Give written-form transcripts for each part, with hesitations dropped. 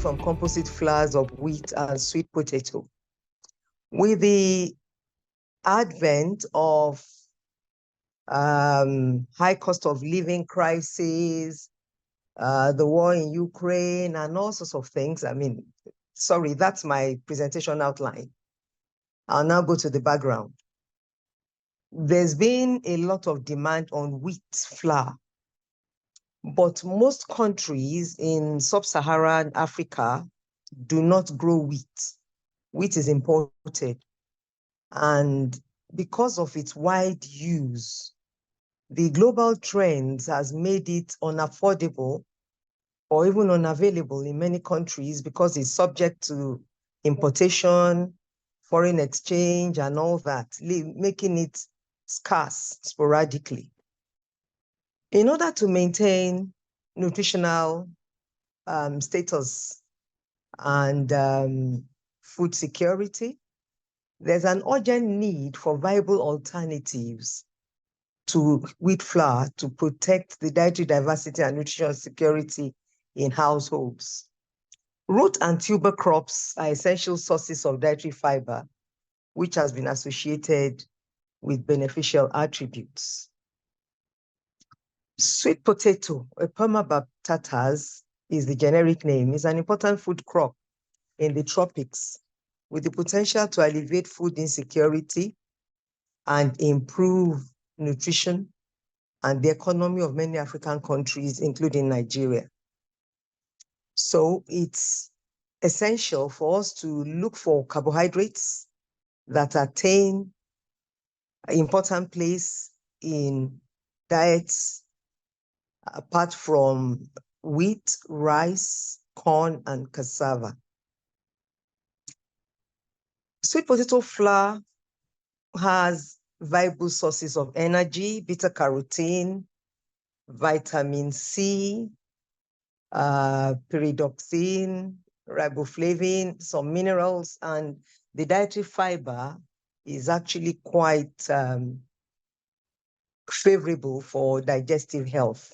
from composite flours of wheat and sweet potato. With the advent of high cost of living crisis, the war in Ukraine, and all sorts of things. I mean, sorry, that's my presentation outline. I'll now go to the background. There's been a lot of demand on wheat flour, but most countries in sub-Saharan Africa do not grow wheat. Wheat is imported. And because of its wide use, the global trends has made it unaffordable or even unavailable in many countries because it's subject to importation, foreign exchange, and all that, making it scarce sporadically. In order to maintain nutritional status and food security, there's an urgent need for viable alternatives to wheat flour to protect the dietary diversity and nutritional security in households. Root and tuber crops are essential sources of dietary fiber, which has been associated with beneficial attributes. Sweet potato, Eperma baptatas is the generic name, is an important food crop in the tropics with the potential to alleviate food insecurity and improve nutrition and the economy of many African countries, including Nigeria. So it's essential for us to look for carbohydrates that attain an important place in diets apart from wheat, rice, corn, and cassava. Sweet potato flour has viable sources of energy, beta-carotene, vitamin C, pyridoxine, riboflavin, some minerals, and the dietary fiber is actually quite favorable for digestive health.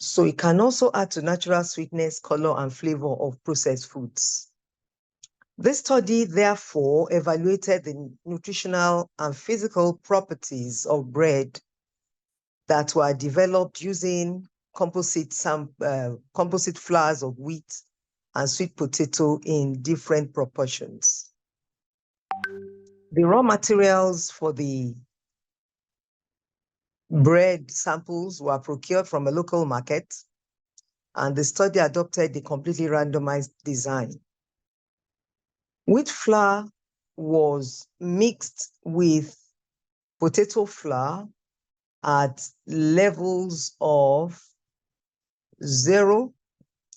So it can also add to natural sweetness, color, and flavor of processed foods. This study, therefore, evaluated the nutritional and physical properties of bread that were developed using composite flours of wheat and sweet potato in different proportions. The raw materials for the bread samples were procured from a local market, and the study adopted the completely randomized design. Wheat flour was mixed with potato flour at levels of 0,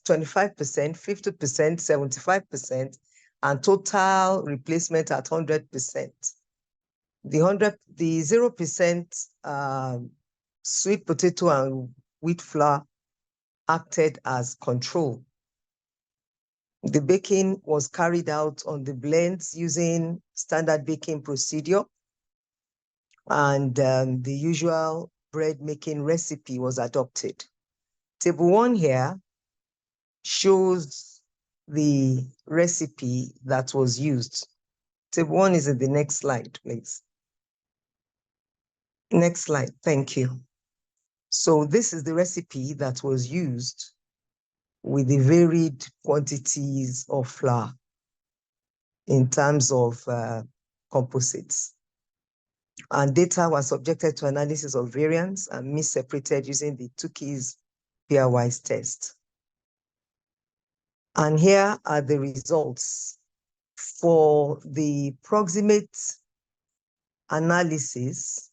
25%, 50%, 75%, and total replacement at 100%. The 0% sweet potato and wheat flour acted as control. The baking was carried out on the blends using standard baking procedure, and the usual bread making recipe was adopted. Table 1 here shows the recipe that was used. Table 1 is in the next slide, please. Next slide, thank you. So this is the recipe that was used with the varied quantities of flour in terms of composites. And data was subjected to analysis of variance and mis-separated using the Tukey's pairwise test. And here are the results. For the proximate analysis,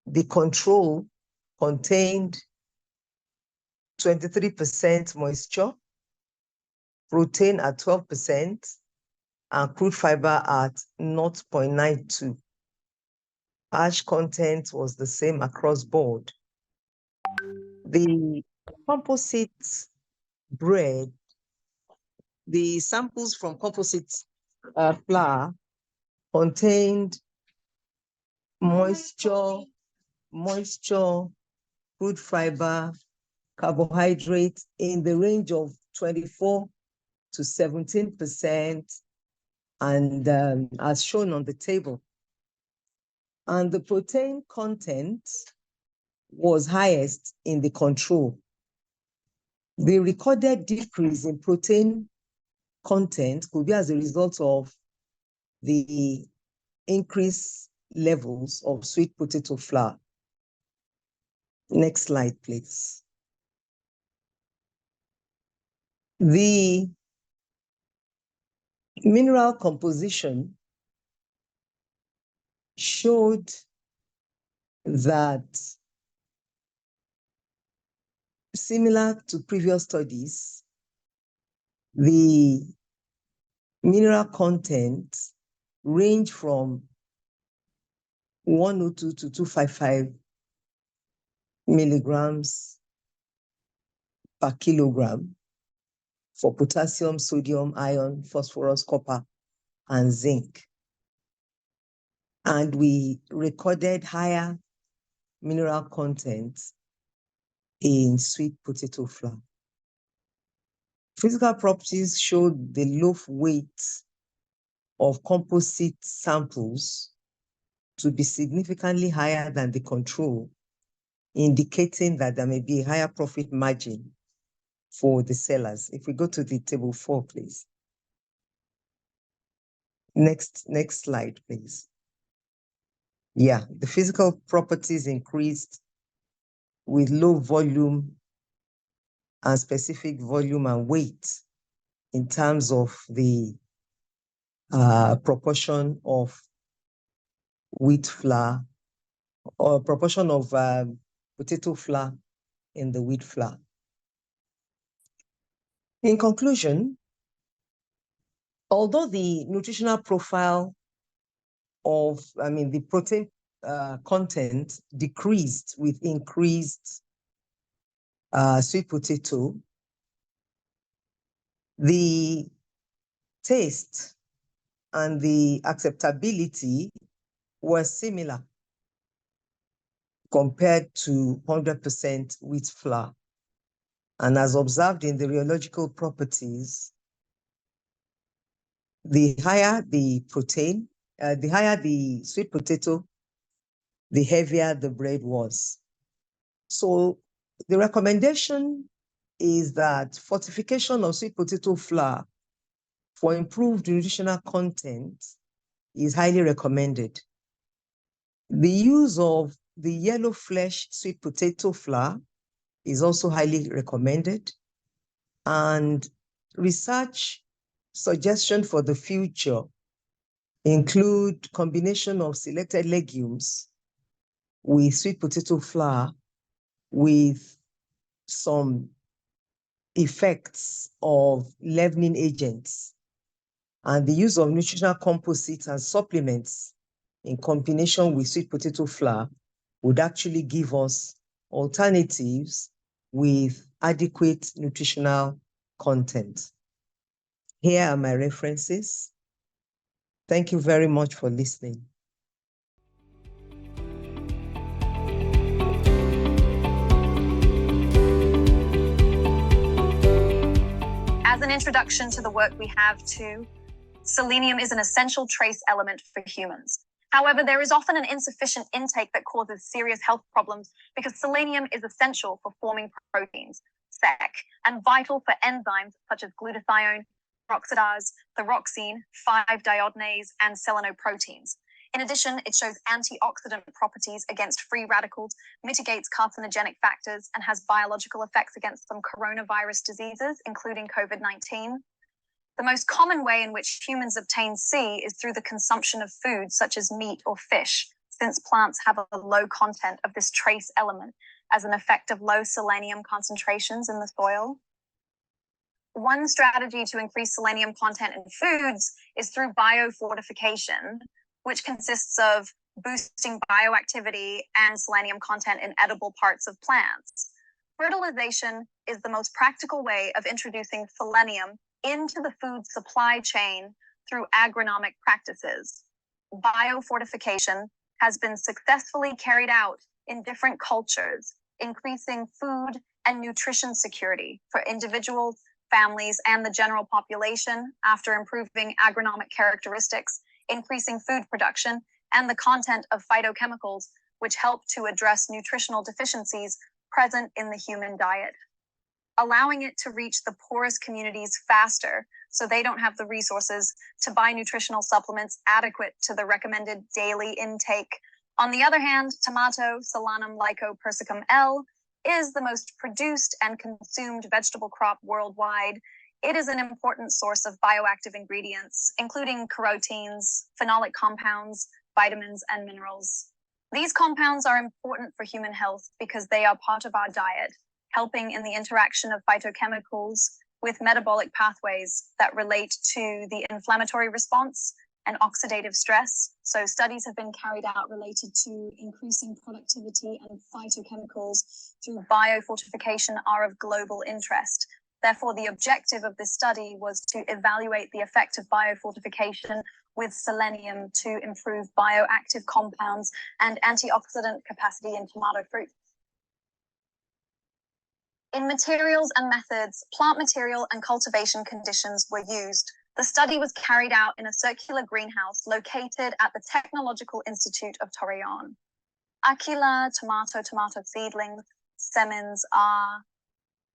the control contained 23% moisture, protein at 12%, and crude fiber at 0.92. Ash content was the same across board. The composite bread, the samples from composite flour contained moisture, crude fiber, carbohydrates in the range of 24 to 17%, and as shown on the table. And the protein content was highest in the control. The recorded decrease in protein content could be as a result of the increased levels of sweet potato flour. Next slide, please. The mineral composition showed that, similar to previous studies, the mineral content range from 102 to 255 milligrams per kilogram for potassium, sodium, iron, phosphorus, copper, and zinc. And we recorded higher mineral content in sweet potato flour. Physical properties showed the low weight of composite samples to be significantly higher than the control, indicating that there may be a higher profit margin for the sellers. If we go to the table 4, please. Next slide, please. Yeah, the physical properties increased with low volume and specific volume and weight in terms of the proportion of wheat flour or proportion of potato flour in the wheat flour. In conclusion, although the nutritional profile of, the protein content decreased with increased sweet potato, the taste and the acceptability were similar compared to 100% wheat flour. And as observed in the rheological properties, the higher the protein, the higher the sweet potato, the heavier the bread was. So the recommendation is that fortification of sweet potato flour for improved nutritional content is highly recommended. The use of the yellow flesh sweet potato flour is also highly recommended. And research suggestions for the future include combination of selected legumes with sweet potato flour with some effects of leavening agents, and the use of nutritional composites and supplements in combination with sweet potato flour would actually give us alternatives with adequate nutritional content. Here are my references. Thank you very much for listening. As an introduction to the work we have too, selenium is an essential trace element for humans. However, there is often an insufficient intake that causes serious health problems because selenium is essential for forming proteins, SEC, and vital for enzymes such as glutathione, peroxidase, thyroxine, 5-deiodinase, and selenoproteins. In addition, it shows antioxidant properties against free radicals, mitigates carcinogenic factors, and has biological effects against some coronavirus diseases, including COVID-19. The most common way in which humans obtain C is through the consumption of foods such as meat or fish, since plants have a low content of this trace element as an effect of low selenium concentrations in the soil. One strategy to increase selenium content in foods is through biofortification, which consists of boosting bioactivity and selenium content in edible parts of plants. Fertilization is the most practical way of introducing selenium into the food supply chain through agronomic practices. Biofortification has been successfully carried out in different cultures, increasing food and nutrition security for individuals, families, and the general population after improving agronomic characteristics, increasing food production, and the content of phytochemicals, which help to address nutritional deficiencies present in the human diet, allowing it to reach the poorest communities faster so they don't have the resources to buy nutritional supplements adequate to the recommended daily intake. On the other hand, tomato, Solanum lycopersicum L, is the most produced and consumed vegetable crop worldwide. It is an important source of bioactive ingredients, including carotenes, phenolic compounds, vitamins, and minerals. These compounds are important for human health because they are part of our diet, helping in the interaction of phytochemicals with metabolic pathways that relate to the inflammatory response and oxidative stress. So studies have been carried out related to increasing productivity and phytochemicals through biofortification are of global interest. Therefore, the objective of this study was to evaluate the effect of biofortification with selenium to improve bioactive compounds and antioxidant capacity in tomato fruit. In materials and methods, plant material and cultivation conditions were used. The study was carried out in a circular greenhouse located at the Technological Institute of Torreon. Aquila tomato seedlings, semens are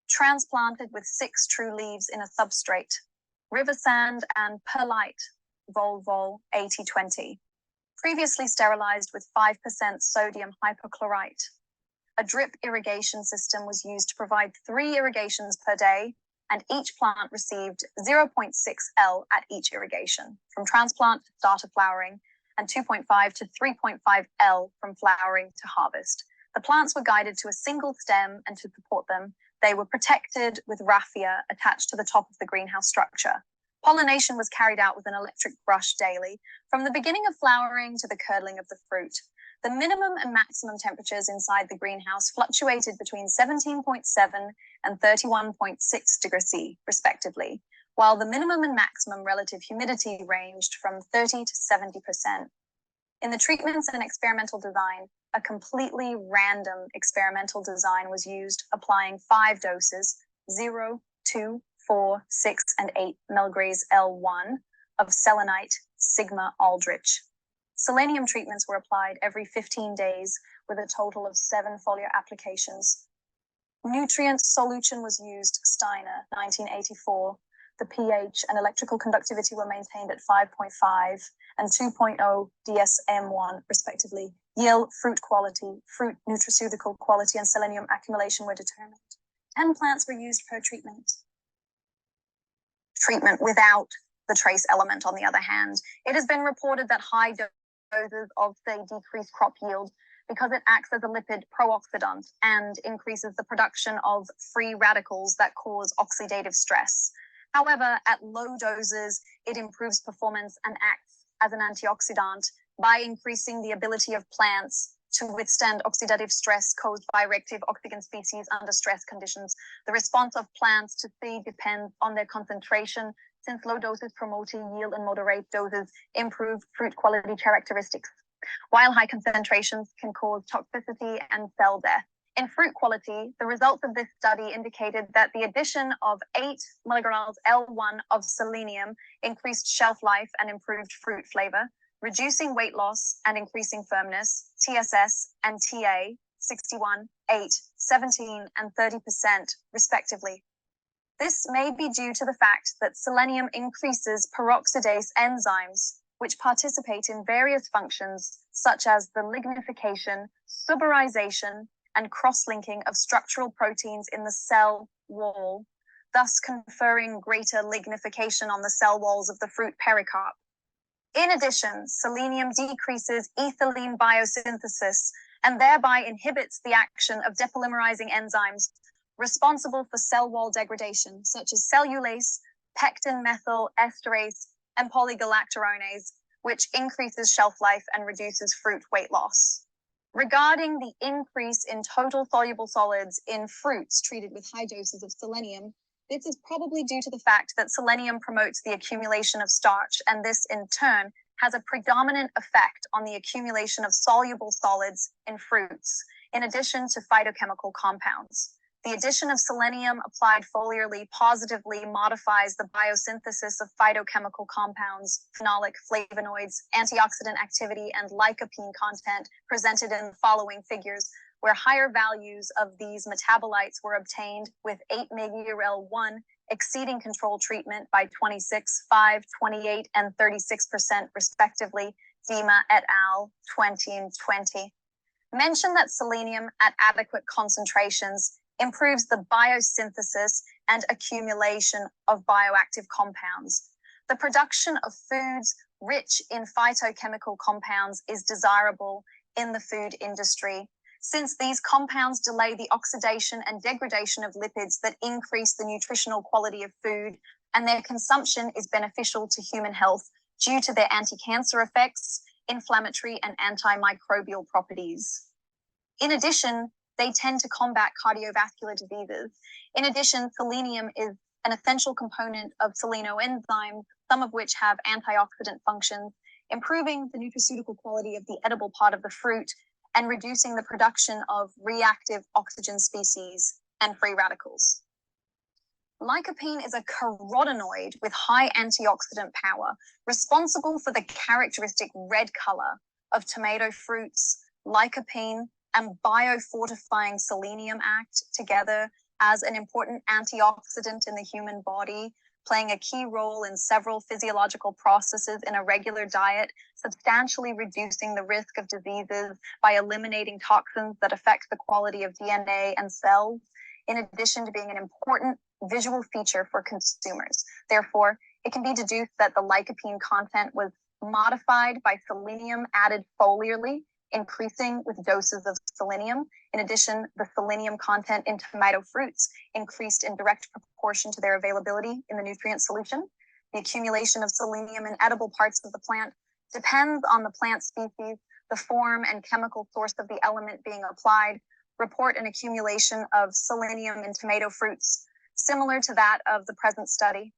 transplanted with 6 true leaves in a substrate, river sand and perlite, vol 8020, previously sterilized with 5% sodium hypochlorite. A drip irrigation system was used to provide 3 irrigations per day, and each plant received 0.6 L at each irrigation, from transplant to start of flowering, and 2.5 to 3.5 L from flowering to harvest. The plants were guided to a single stem, and to support them, they were protected with raffia attached to the top of the greenhouse structure. Pollination was carried out with an electric brush daily, from the beginning of flowering to the curdling of the fruit. The minimum and maximum temperatures inside the greenhouse fluctuated between 17.7 and 31.6 degrees C, respectively, while the minimum and maximum relative humidity ranged from 30 to 70%. In the treatments and experimental design, a completely random experimental design was used, applying 5 doses, 0, 2, 4, 6, and 8 milligrams L1 of selenite sigma aldrich. Selenium treatments were applied every 15 days with a total of 7 foliar applications. Nutrient solution was used, Steiner, 1984. The pH and electrical conductivity were maintained at 5.5 and 2.0 DSM-1, respectively. Yield, fruit quality, fruit nutraceutical quality, and selenium accumulation were determined. 10 plants were used per treatment. Treatment without the trace element, on the other hand. It has been reported that high doses of, say, decreased crop yield because it acts as a lipid pro-oxidant and increases the production of free radicals that cause oxidative stress. However, at low doses, it improves performance and acts as an antioxidant by increasing the ability of plants to withstand oxidative stress caused by reactive oxygen species under stress conditions. The response of plants to seed depends on their concentration, since low doses promote yield and moderate doses improve fruit quality characteristics, while high concentrations can cause toxicity and cell death. In fruit quality, the results of this study indicated that the addition of 8 milligrams L1 of selenium increased shelf life and improved fruit flavor, reducing weight loss and increasing firmness, TSS and TA, 61, 8, 17, and 30%, respectively. This may be due to the fact that selenium increases peroxidase enzymes, which participate in various functions, such as the lignification, suberization, and cross-linking of structural proteins in the cell wall, thus conferring greater lignification on the cell walls of the fruit pericarp. In addition, selenium decreases ethylene biosynthesis and thereby inhibits the action of depolymerizing enzymes responsible for cell wall degradation, such as cellulase, pectin methyl esterase, and polygalacturonase, which increases shelf life and reduces fruit weight loss. Regarding the increase in total soluble solids in fruits treated with high doses of selenium, this is probably due to the fact that selenium promotes the accumulation of starch, and this in turn has a predominant effect on the accumulation of soluble solids in fruits, in addition to phytochemical compounds. The addition of selenium applied foliarly positively modifies the biosynthesis of phytochemical compounds, phenolic, flavonoids, antioxidant activity, and lycopene content presented in the following figures, where higher values of these metabolites were obtained with 8 mg/L1 exceeding control treatment by 26, 5, 28, and 36% respectively, Dima et al. 2020. Mention that selenium at adequate concentrations improves the biosynthesis and accumulation of bioactive compounds. The production of foods rich in phytochemical compounds is desirable in the food industry, since these compounds delay the oxidation and degradation of lipids that increase the nutritional quality of food, and their consumption is beneficial to human health due to their anti-cancer effects, inflammatory and antimicrobial properties. In addition, they tend to combat cardiovascular diseases. In addition, selenium is an essential component of selenoenzymes, some of which have antioxidant functions, improving the nutraceutical quality of the edible part of the fruit and reducing the production of reactive oxygen species and free radicals. Lycopene is a carotenoid with high antioxidant power, responsible for the characteristic red color of tomato fruits. Lycopene and biofortifying selenium act together as an important antioxidant in the human body, playing a key role in several physiological processes in a regular diet, substantially reducing the risk of diseases by eliminating toxins that affect the quality of DNA and cells, in addition to being an important visual feature for consumers. Therefore, it can be deduced that the lycopene content was modified by selenium added foliarly, increasing with doses of selenium. In addition, the selenium content in tomato fruits increased in direct proportion to their availability in the nutrient solution. The accumulation of selenium in edible parts of the plant depends on the plant species, the form and chemical source of the element being applied. Report an accumulation of selenium in tomato fruits, similar to that of the present study.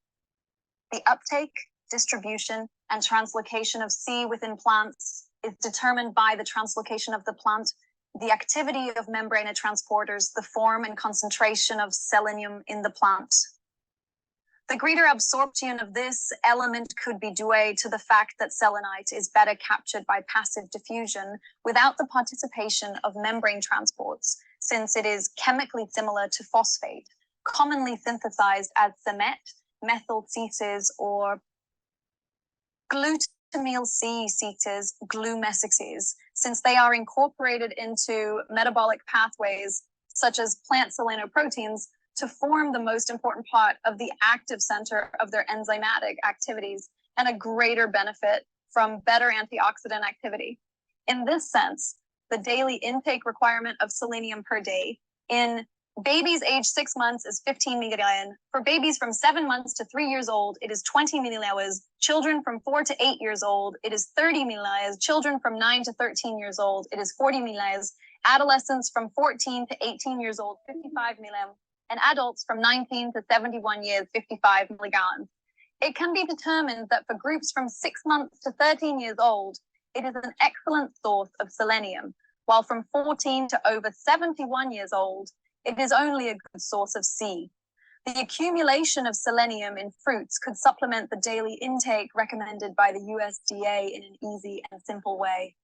The uptake, distribution, and translocation of C within plants is determined by the translocation of the plant, the activity of membrane transporters, the form and concentration of selenium in the plant. The greater absorption of this element could be due to the fact that selenite is better captured by passive diffusion without the participation of membrane transports, since it is chemically similar to phosphate, commonly synthesized as cemet, methyl ceters, or glutamyl C ceters, glumesixes, since they are incorporated into metabolic pathways such as plant selenoproteins to form the most important part of the active center of their enzymatic activities and a greater benefit from better antioxidant activity. In this sense, the daily intake requirement of selenium per day in babies aged 6 months is 15 million. For babies from 7 months to 3 years old, it is 20 millihours. Children from 4 to 8 years old, it is 30 millihours. Children from 9 to 13 years old, it is 40 millihours. Adolescents from 14 to 18 years old, 55 millihours. And adults from 19 to 71 years, 55 milligrams. It can be determined that for groups from 6 months to 13 years old, it is an excellent source of selenium, while from 14 to over 71 years old, it is only a good source of C. The accumulation of selenium in fruits could supplement the daily intake recommended by the USDA in an easy and simple way.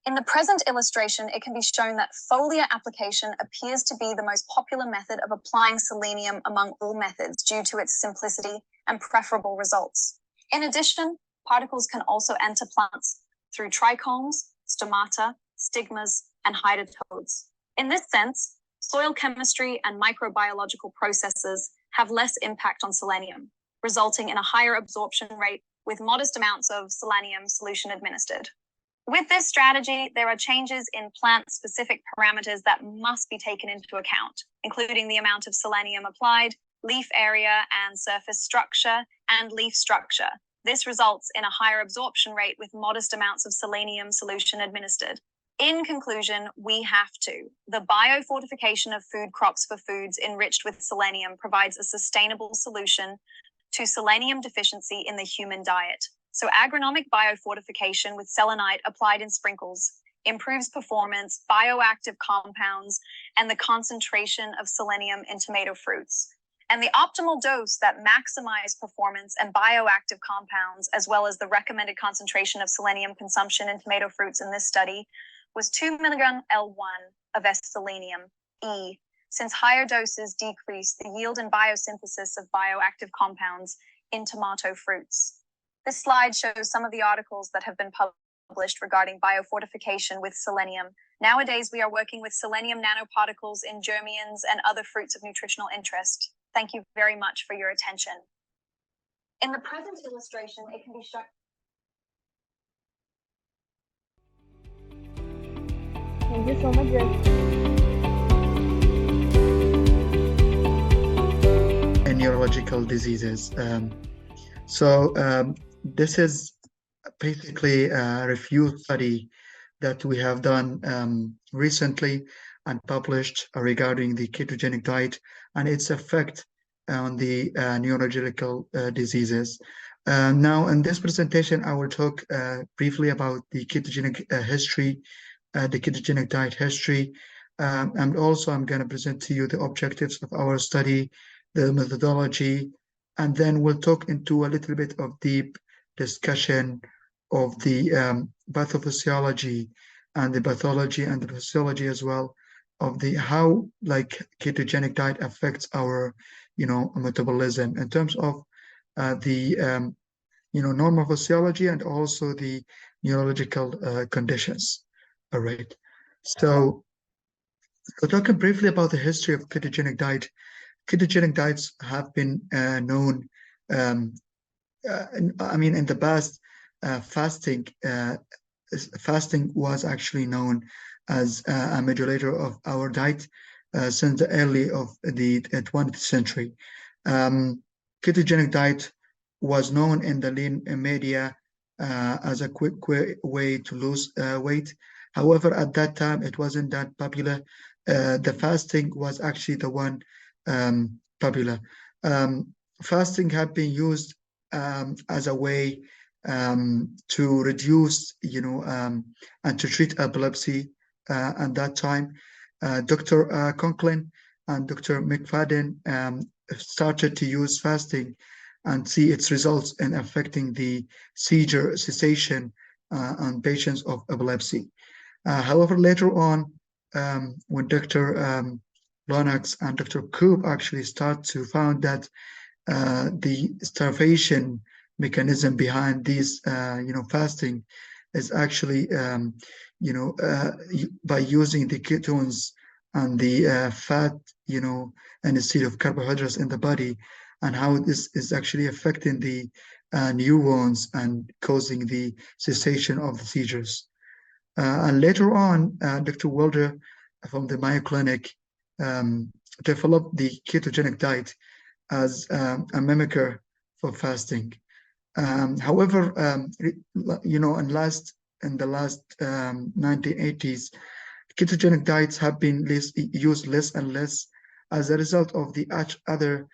In the present illustration, it can be shown that foliar application appears to be the most popular method of applying selenium among all methods due to its simplicity and preferable results. In addition, particles can also enter plants through trichomes, stomata, stigmas, and hydathodes. In this sense, soil chemistry and microbiological processes have less impact on selenium, resulting in a higher absorption rate with modest amounts of selenium solution administered. With this strategy, there are changes in plant-specific parameters that must be taken into account, including the amount of selenium applied, leaf area and surface structure, and leaf structure. This results in a higher absorption rate with modest amounts of selenium solution administered. In conclusion, we have to. The biofortification of food crops for foods enriched with selenium provides a sustainable solution to selenium deficiency in the human diet. So agronomic biofortification with selenite applied in sprinkles improves performance, bioactive compounds, and the concentration of selenium in tomato fruits. And the optimal dose that maximized performance and bioactive compounds, as well as the recommended concentration of selenium consumption in tomato fruits in this study, was 2 milligram L1 of S-selenium E, since higher doses decrease the yield and biosynthesis of bioactive compounds in tomato fruits. This slide shows some of the articles that have been published regarding biofortification with selenium. Nowadays, we are working with selenium nanoparticles in germians and other fruits of nutritional interest. Thank you very much for your attention. In the present illustration, it can be shown. Thank you so much, Jess. And neurological diseases. This is basically a review study that we have done recently and published regarding the ketogenic diet and its effect on the neurological diseases. Now, in this presentation, I will talk briefly about the ketogenic history, the ketogenic diet history, and also I'm going to present to you the objectives of our study, the methodology, and then we'll talk into a little bit of deep discussion of the pathophysiology and the pathology and the physiology as well of the how like ketogenic diet affects our metabolism in terms of the normal physiology and also the neurological conditions. All right, so talking briefly about the history of ketogenic diet. Ketogenic diets have been known in the past. Fasting was actually known as a modulator of our diet since the early of the 20th century. Ketogenic diet was known in the lean media as a quick way to lose weight. However, at that time, it wasn't that popular. The fasting was actually the one popular. Fasting had been used as a way to reduce, and to treat epilepsy at that time. Dr. Conklin and Dr. McFadden started to use fasting and see its results in affecting the seizure cessation on patients of epilepsy. However, later on, when Dr. Lonax and Dr. Coop actually start to find that the starvation mechanism behind these, fasting is actually, by using the ketones and the fat, instead of carbohydrates in the body, and how this is actually affecting the neurons and causing the cessation of the seizures. And later on, Dr. Wilder from the Mayo Clinic developed the ketogenic diet as a mimicker for fasting. However, in the last 1980s, ketogenic diets have been used less and less as a result of the other,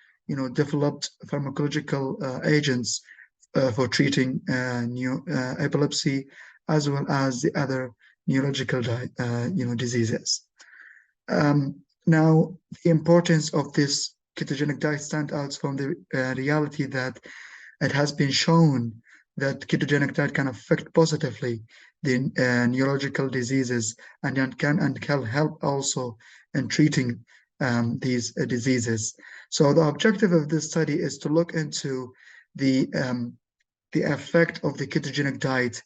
developed pharmacological agents for treating epilepsy, as well as the other neurological diseases. Now, the importance of this ketogenic diet stands out from the reality that it has been shown that ketogenic diet can affect positively the neurological diseases and can help also in treating these diseases. So the objective of this study is to look into the effect of the ketogenic diet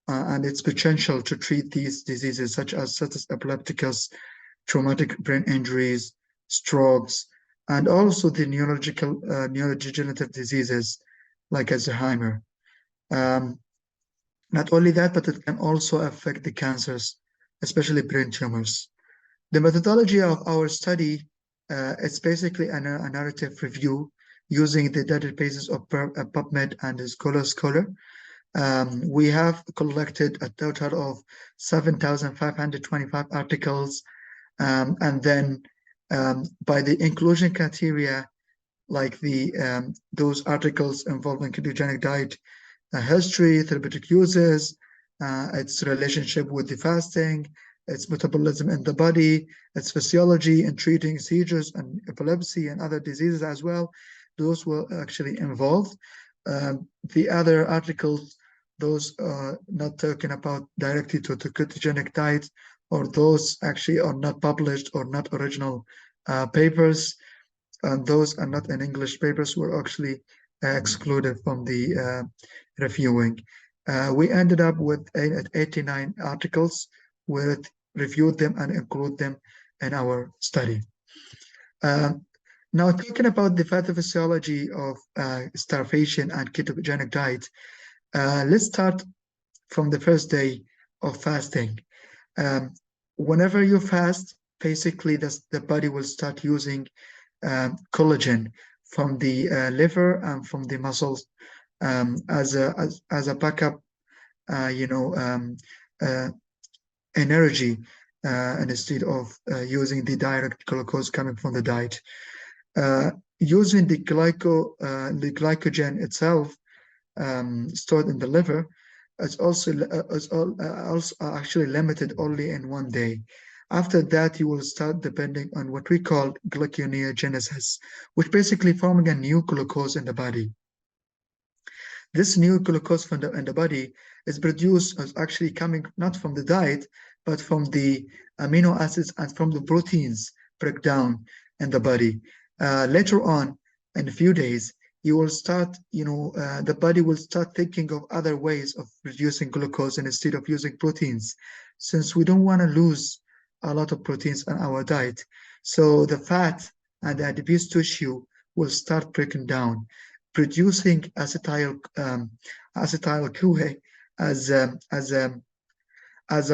and its potential to treat these diseases such as epilepticus, traumatic brain injuries, strokes, and also the neurodegenerative diseases like Alzheimer. Not only that, but it can also affect the cancers, especially brain tumors. The methodology of our study is basically a narrative review using the databases of PubMed and Scholar. We have collected a total of 7,525 articles, and then by the inclusion criteria, like those articles involving ketogenic diet history, therapeutic uses, its relationship with the fasting, its metabolism in the body, its physiology in treating seizures and epilepsy and other diseases as well. Those were actually involved. The other articles, those not talking about directly to the ketogenic diet, or those actually are not published or not original papers, and those are not in English papers, were actually excluded from the reviewing. We ended up with 89 articles. We reviewed them and include them in our study. Now, talking about the pathophysiology of starvation and ketogenic diet, let's start from the first day of fasting. Whenever you fast, basically the body will start using collagen from the liver and from the muscles as a backup, energy instead of using the direct glucose coming from the diet. Using the glycogen itself stored in the liver is also actually limited only in 1 day. After that, you will start depending on what we call glyconeogenesis, which basically forming a new glucose in the body. This new glucose in the body is produced as actually coming not from the diet, but from the amino acids and from the proteins breakdown in the body. Later on, in a few days, you will start, the body will start thinking of other ways of reducing glucose instead of using proteins, since we don't want to lose a lot of proteins in our diet. So the fat and the adipose tissue will start breaking down, producing acetyl CoA as a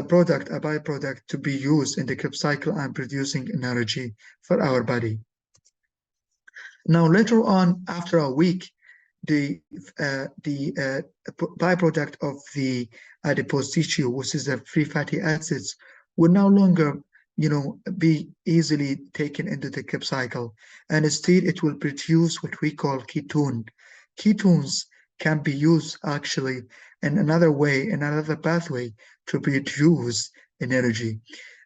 product, a byproduct to be used in the Krebs cycle and producing energy for our body. Now, later on, after a week, the byproduct of the adipose tissue, which is the free fatty acids, will no longer, be easily taken into the Krebs cycle, and instead it will produce what we call ketone. Ketones can be used actually in another way, in another pathway to produce energy.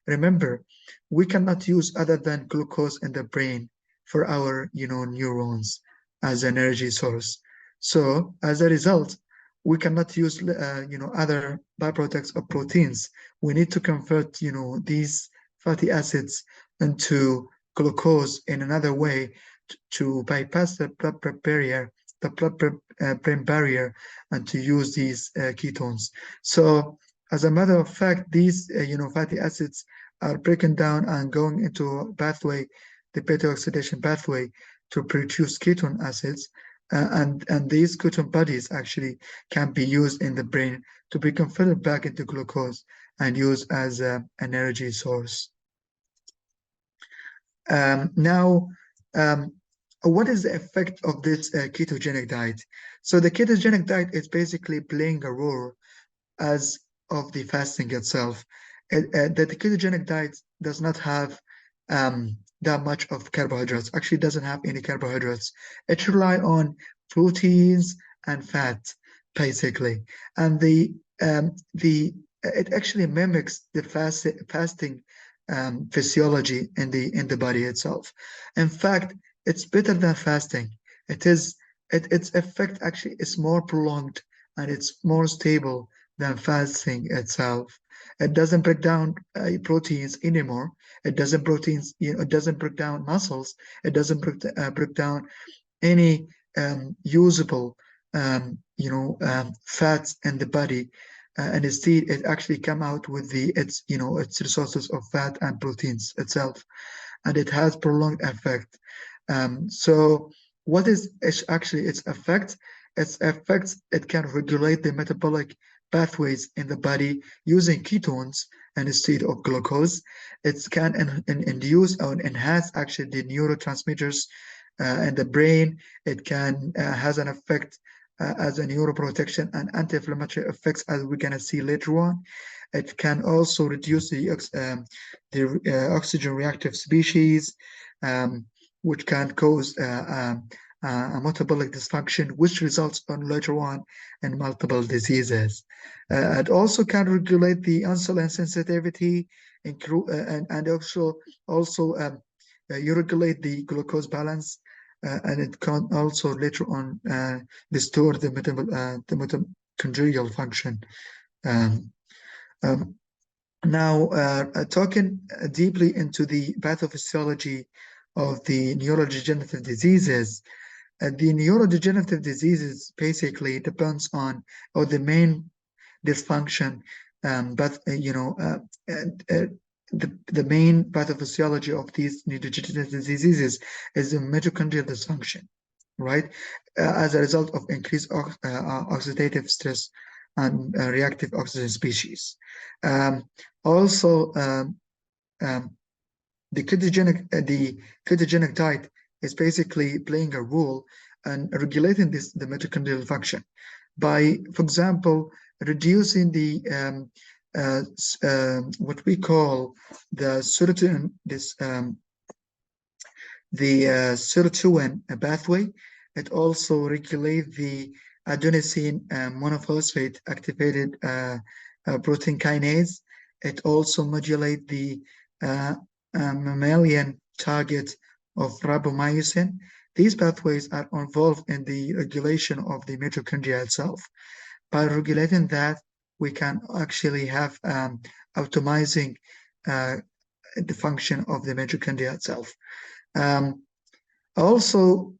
Remember, we cannot use other than glucose in the brain for our, neurons as an energy source. So as a result, we cannot use, other byproducts of proteins. We need to convert, these fatty acids into glucose in another way to bypass the blood-brain barrier, and to use these ketones. So as a matter of fact, these, fatty acids are breaking down and going into a pathway, the beta-oxidation pathway, to produce ketone acids, and these ketone bodies actually can be used in the brain to be converted back into glucose and used as an energy source. Now, what is the effect of this ketogenic diet? So the ketogenic diet is basically playing a role as of the fasting itself. The ketogenic diet does not have that much of carbohydrates. Actually, doesn't have any carbohydrates. It relies on proteins and fat, basically, and it actually mimics the fasting physiology in the body itself. In fact, it's better than fasting. Its effect actually is more prolonged and it's more stable than fasting itself. It doesn't break down proteins anymore. It doesn't it doesn't break down muscles. It doesn't break down any usable fats in the body. And instead, it actually come out with its resources of fat and proteins itself, and it has prolonged effect. So what is actually its effect? Its effects, it can regulate the metabolic pathways in the body using ketones instead of glucose. It can induce or enhance actually the neurotransmitters in the brain. It can has an effect as a neuroprotection and anti-inflammatory effects, as we're gonna see later on. It can also reduce the oxygen reactive species, which can cause a metabolic dysfunction, which results on later on in multiple diseases. It also can regulate the insulin sensitivity, and also you regulate the glucose balance, and it can also later on restore the mitochondrial function. Now, talking deeply into the pathophysiology of the neurodegenerative diseases, the neurodegenerative diseases basically depends on, or the main dysfunction, but the main pathophysiology of these neurodegenerative diseases is the mitochondrial dysfunction, right? As a result of increased oxidative stress and reactive oxygen species. Also, the ketogenic diet is basically playing a role in regulating the mitochondrial function by, for example, reducing the what we call the serotonin, serotonin pathway. It also regulates the adenosine monophosphate activated protein kinase. It also modulates the mammalian target of ribomyosin. These pathways are involved in the regulation of the mitochondria itself. By regulating that, we can actually have optimizing the function of the mitochondria itself. Also,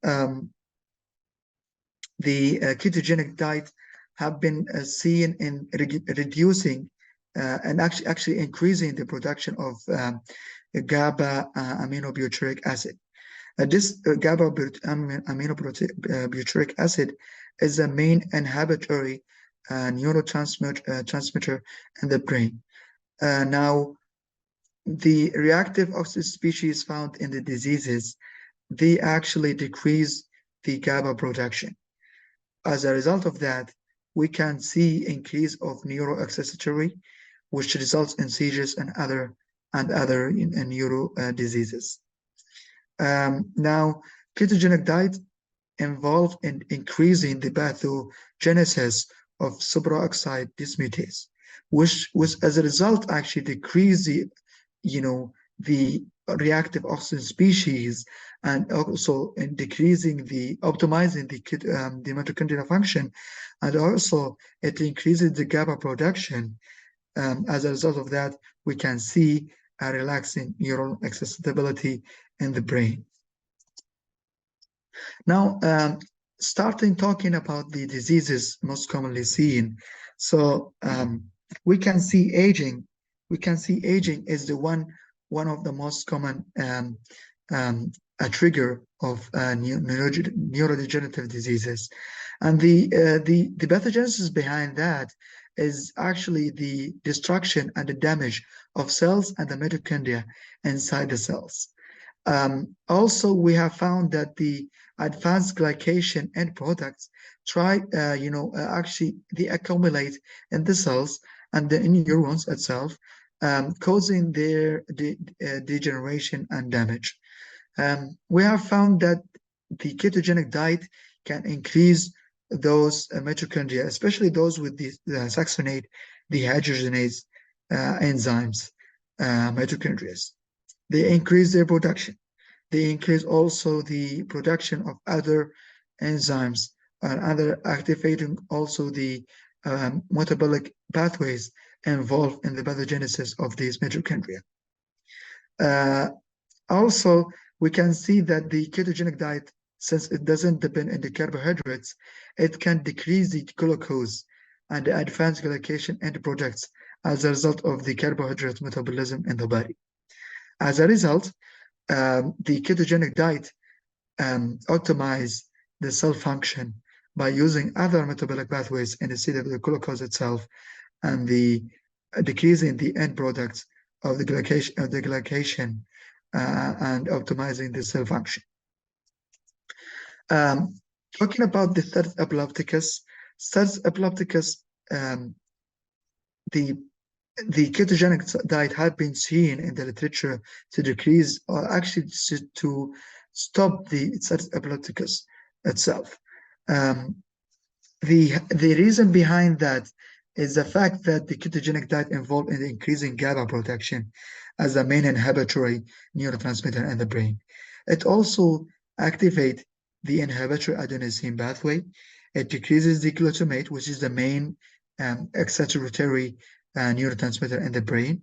the ketogenic diet have been seen in reducing and actually increasing the production of GABA aminobutyric acid. This GABA aminobutyric acid is the main inhibitory neurotransmitter in the brain. Now, the reactive oxygen species found in the diseases, they actually decrease the GABA production. As a result of that, we can see increase of neuroexcitatory, which results in seizures and other neuro diseases. Now, ketogenic diet involved in increasing the pathogenesis of superoxide dismutase, which as a result actually decrease the reactive oxygen species, and also in optimizing the mitochondrial function, and also it increases the GABA production. As a result of that, we can see a relaxing neural excitability in the brain. Now, starting talking about the diseases most commonly seen, so we can see aging. We can see aging is the one of the most common a trigger of neurodegenerative diseases, and the pathogenesis behind that is actually the destruction and the damage of cells and the mitochondria inside the cells. Also, we have found that the advanced glycation endproducts actually they accumulate in the cells and in neurons itself, causing their degeneration and damage. We have found that the ketogenic diet can increase those mitochondria, especially those with the succinate dehydrogenase enzymes, mitochondria. They increase their production. They increase also the production of other enzymes and other activating also the metabolic pathways involved in the pathogenesis of these mitochondria. Also, we can see that the ketogenic diet, since it doesn't depend on the carbohydrates, it can decrease the glucose and the advanced glycation endproducts as a result of the carbohydrate metabolism in the body. As a result, the ketogenic diet optimize the cell function by using other metabolic pathways instead of the glucose itself, and the decreasing the end products of the glycation and optimizing the cell function. Talking about the third epilepticus, the ketogenic diet had been seen in the literature to decrease, or actually to stop the third epilepticus itself. The reason behind that is the fact that the ketogenic diet involved in increasing GABA production as the main inhibitory neurotransmitter in the brain. It also activates the inhibitory adenosine pathway. It decreases the glutamate, which is the main excitatory neurotransmitter in the brain.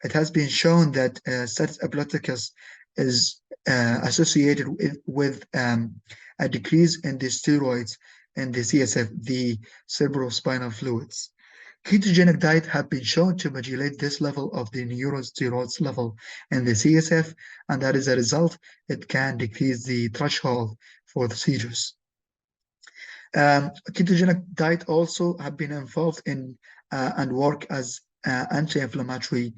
It has been shown that status epilepticus is associated with a decrease in the steroids in the CSF, the cerebrospinal fluids. Ketogenic diet have been shown to modulate this level of the neurosteroids level in the CSF, and that is a result, it can decrease the threshold for the seizures. Ketogenic diet also have been involved in and work as anti-inflammatory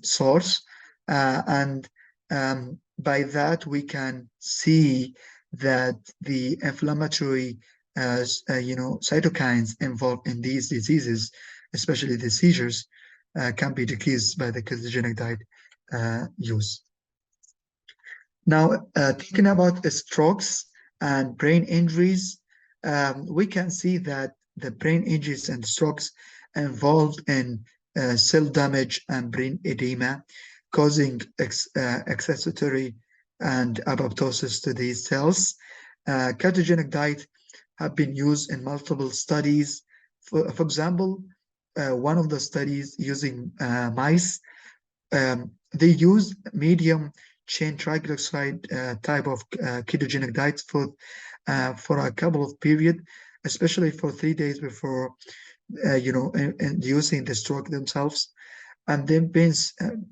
source, and by that we can see that the inflammatory cytokines involved in these diseases, especially the seizures, can be decreased by the ketogenic diet use. Now, thinking about strokes and brain injuries, we can see that the brain injuries and strokes involved in cell damage and brain edema, causing excitatory and apoptosis to these cells. Ketogenic diet have been used in multiple studies. For example, one of the studies using mice, they used medium chain triglyceride type of ketogenic diet for a couple of period, especially for 3 days before inducing the stroke themselves. And they've been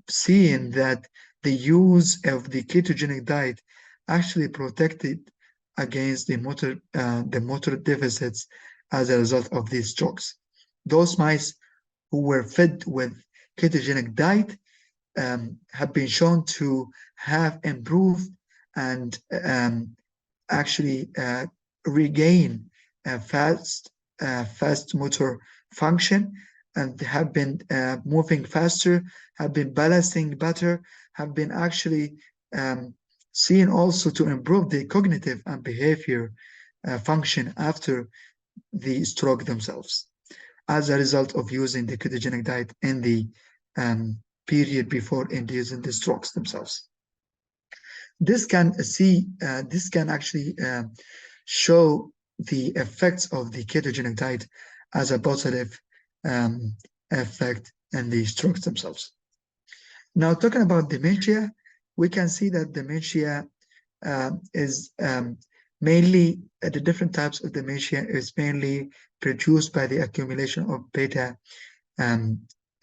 seeing that the use of the ketogenic diet actually protected against the motor deficits as a result of these strokes. Those mice who were fed with ketogenic diet have been shown to have improved and actually regain fast motor function, and have been moving faster, have been balancing better, have been actually seen also to improve the cognitive and behavior function after the stroke themselves, as a result of using the ketogenic diet in the period before inducing the strokes themselves. This can actually show the effects of the ketogenic diet as a positive effect in the strokes themselves. Now, talking about dementia, we can see that dementia is mainly the different types of dementia is mainly produced by the accumulation of beta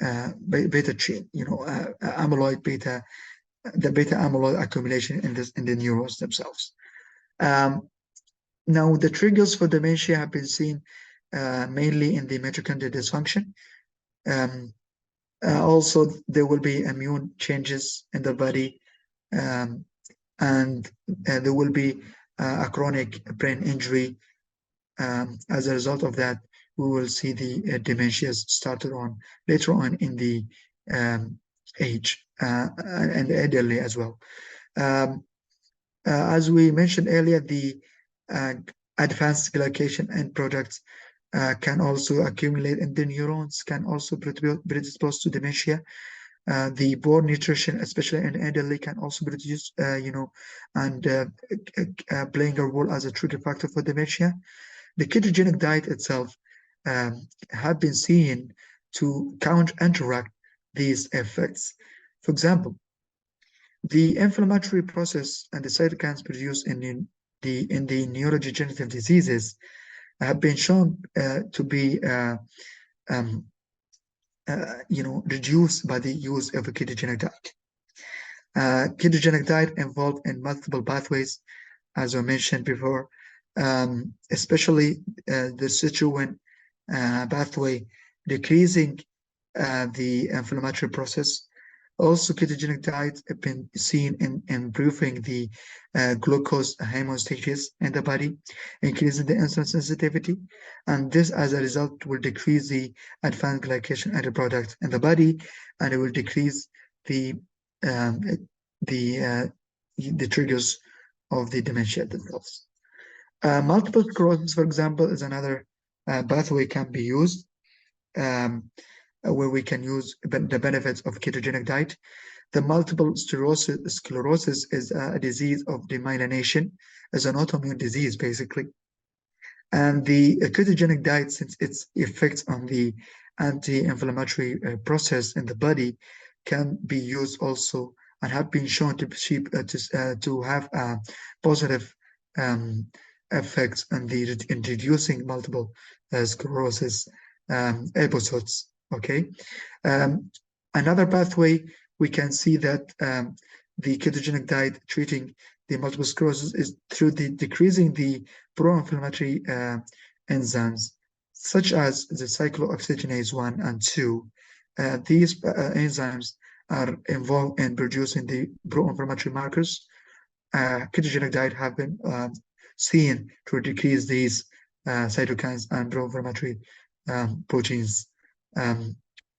chain, amyloid beta, the beta amyloid accumulation in the neurons themselves. Now, the triggers for dementia have been seen mainly in the mitochondrial dysfunction. Also, there will be immune changes in the body, and there will be a chronic brain injury. As a result of that, we will see the dementias started on later on in the age and the elderly as well. As we mentioned earlier, the advanced glycation endproducts can also accumulate in the neurons, can also predispose to dementia. The poor nutrition, especially in elderly, can also produce, and playing a role as a trigger factor for dementia. The ketogenic diet itself have been seen to counteract these effects. For example, the inflammatory process and the cytokines produced in the neurodegenerative diseases have been shown to be reduced by the use of a ketogenic diet. Ketogenic diet involved in multiple pathways, as I mentioned before, especially the Sichuan pathway, decreasing the inflammatory process. Also, ketogenic diet have been seen in improving the glucose homeostasis in the body, increasing the insulin sensitivity, and this, as a result, will decrease the advanced glycation endproducts in the body, and it will decrease the the triggers of the dementia themselves. Multiple sclerosis, for example, is another pathway can be used, where we can use the benefits of ketogenic diet. The multiple sclerosis is a disease of demyelination, is an autoimmune disease, basically. And the ketogenic diet, since its effects on the anti-inflammatory process in the body, can be used also and have been shown to have positive effects on in reducing multiple sclerosis episodes. Okay, another pathway we can see that the ketogenic diet treating the multiple sclerosis is through the decreasing the pro-inflammatory enzymes, such as the cyclooxygenase 1 and 2. These enzymes are involved in producing the pro-inflammatory markers. Ketogenic diet have been seen to decrease these cytokines and pro-inflammatory proteins.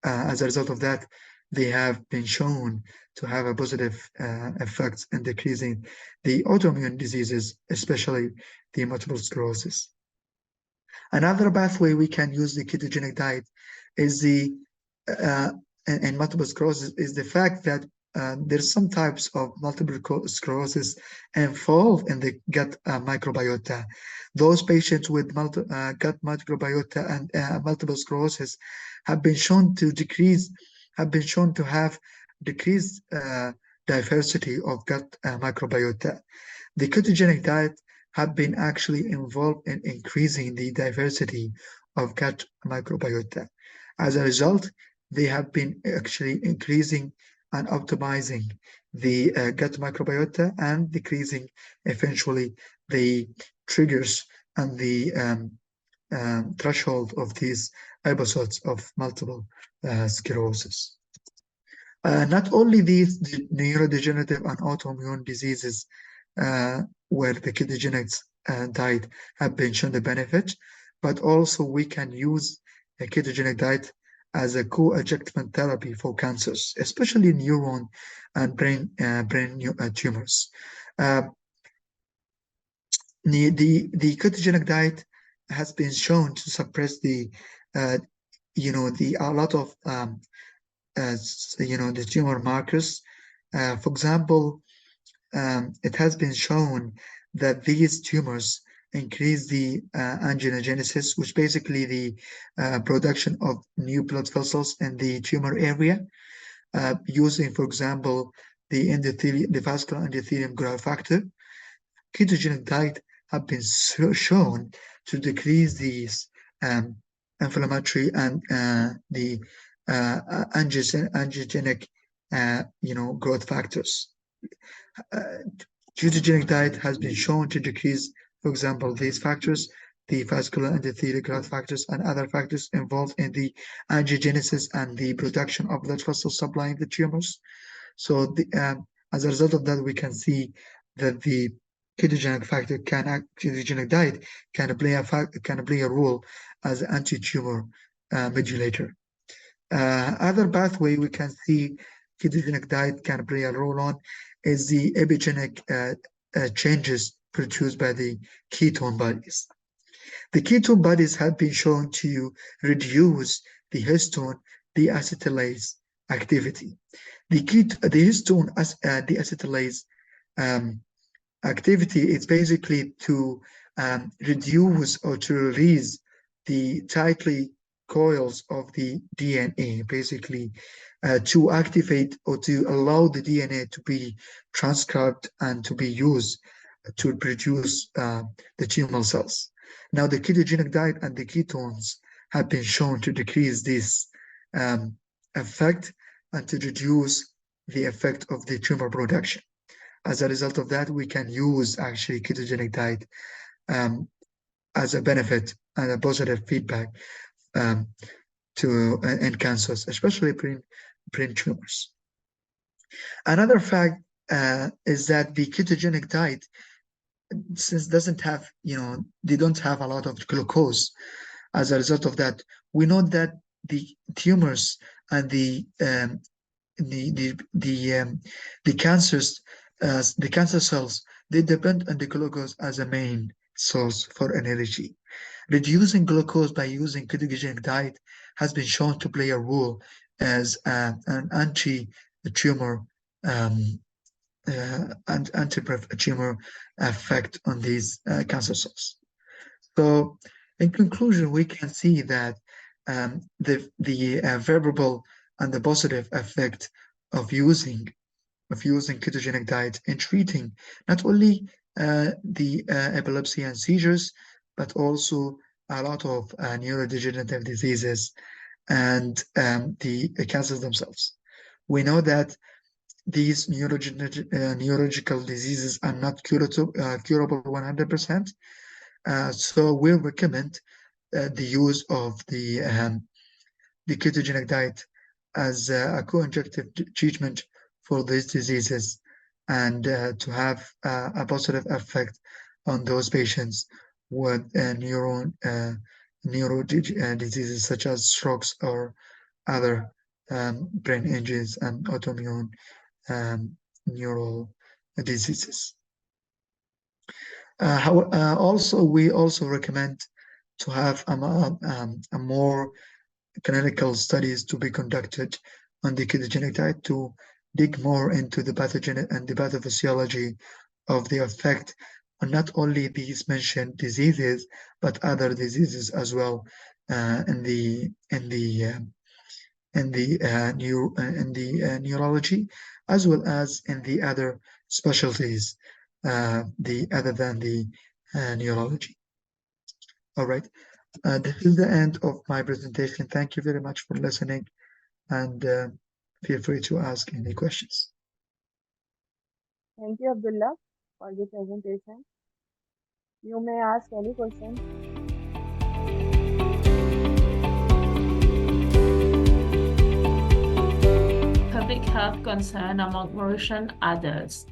As a result of that, they have been shown to have a positive effect in decreasing the autoimmune diseases, especially the multiple sclerosis. Another pathway we can use the ketogenic diet is the in multiple sclerosis is the fact that there's some types of multiple sclerosis involved in the gut microbiota. Those patients with gut microbiota and multiple sclerosis have been shown to have decreased diversity of gut microbiota. The ketogenic diet have been actually involved in increasing the diversity of gut microbiota. As a result, they have been actually increasing and optimizing the gut microbiota and decreasing eventually the triggers and the threshold of these episodes of multiple sclerosis. Not only these neurodegenerative and autoimmune diseases where the ketogenic diet have been shown the benefit, but also we can use a ketogenic diet as a co-adjuvant therapy for cancers, especially neuron and brain tumors. The ketogenic diet has been shown to suppress the a lot of the tumor markers. For example, it has been shown that these tumors increase the angiogenesis, which basically the production of new blood vessels in the tumor area, using, for example, the vascular endothelium growth factor. Ketogenic diet have been shown to decrease these inflammatory and the angiogenic growth factors. Ketogenic diet has been shown to decrease, for example, these factors, the vascular endothelial growth factors and other factors involved in the angiogenesis and the production of blood vessels supplying the tumors. So as a result of that, we can see that the ketogenic diet can play a role as an anti-tumor modulator. Other pathway we can see ketogenic diet can play a role on is the epigenetic changes produced by the ketone bodies. The ketone bodies have been shown to reduce the histone deacetylase activity. The histone deacetylase activity is basically to reduce or to release the tightly coils of the DNA, basically to activate or to allow the DNA to be transcribed and to be used to produce the tumor cells. Now, the ketogenic diet and the ketones have been shown to decrease this effect and to reduce the effect of the tumor production. As a result of that, we can use actually ketogenic diet as a benefit and a positive feedback in cancers, especially brain tumors. Another fact is that the ketogenic diet, since doesn't have, they don't have a lot of glucose. As a result of that, we know that the tumors and the cancers as the cancer cells, they depend on the glucose as a main source for energy. Reducing glucose by using ketogenic diet has been shown to play a role as an anti-tumor anti-tumor effect on these cancer cells. So, in conclusion, we can see that the favorable and the positive effect of using ketogenic diet in treating not only the epilepsy and seizures, but also a lot of neurodegenerative diseases and the cancers themselves. We know that these neurological diseases are not curable 100%. So we recommend the use of the ketogenic diet as a co-injective treatment for these diseases, and to have a positive effect on those patients with neuro diseases such as strokes or other brain injuries and autoimmune neural diseases. Also, we also recommend to have a more clinical studies to be conducted on the ketogenic diet to dig more into the pathogen and the pathophysiology of the effect on not only these mentioned diseases but other diseases as well in the neurology, as well as in the other specialties other than the neurology. All right. This is the end of my presentation. Thank you very much for listening, and feel free to ask any questions. Thank you, Abdullah, for the presentation. You may ask any question. Public health concern among Mauritian adults.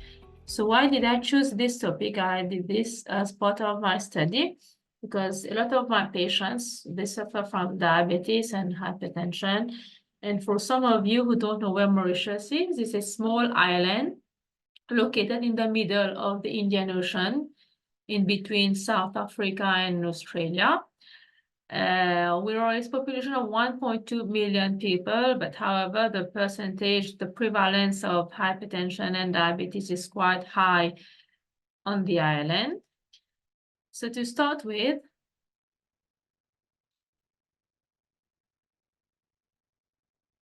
So why did I choose this topic? I did this as part of my study because a lot of my patients, they suffer from diabetes and hypertension. And for some of you who don't know where Mauritius is, it's a small island located in the middle of the Indian Ocean, in between South Africa and Australia. We are a population of 1.2 million people, but however, the prevalence of hypertension and diabetes is quite high on the island. So to start with,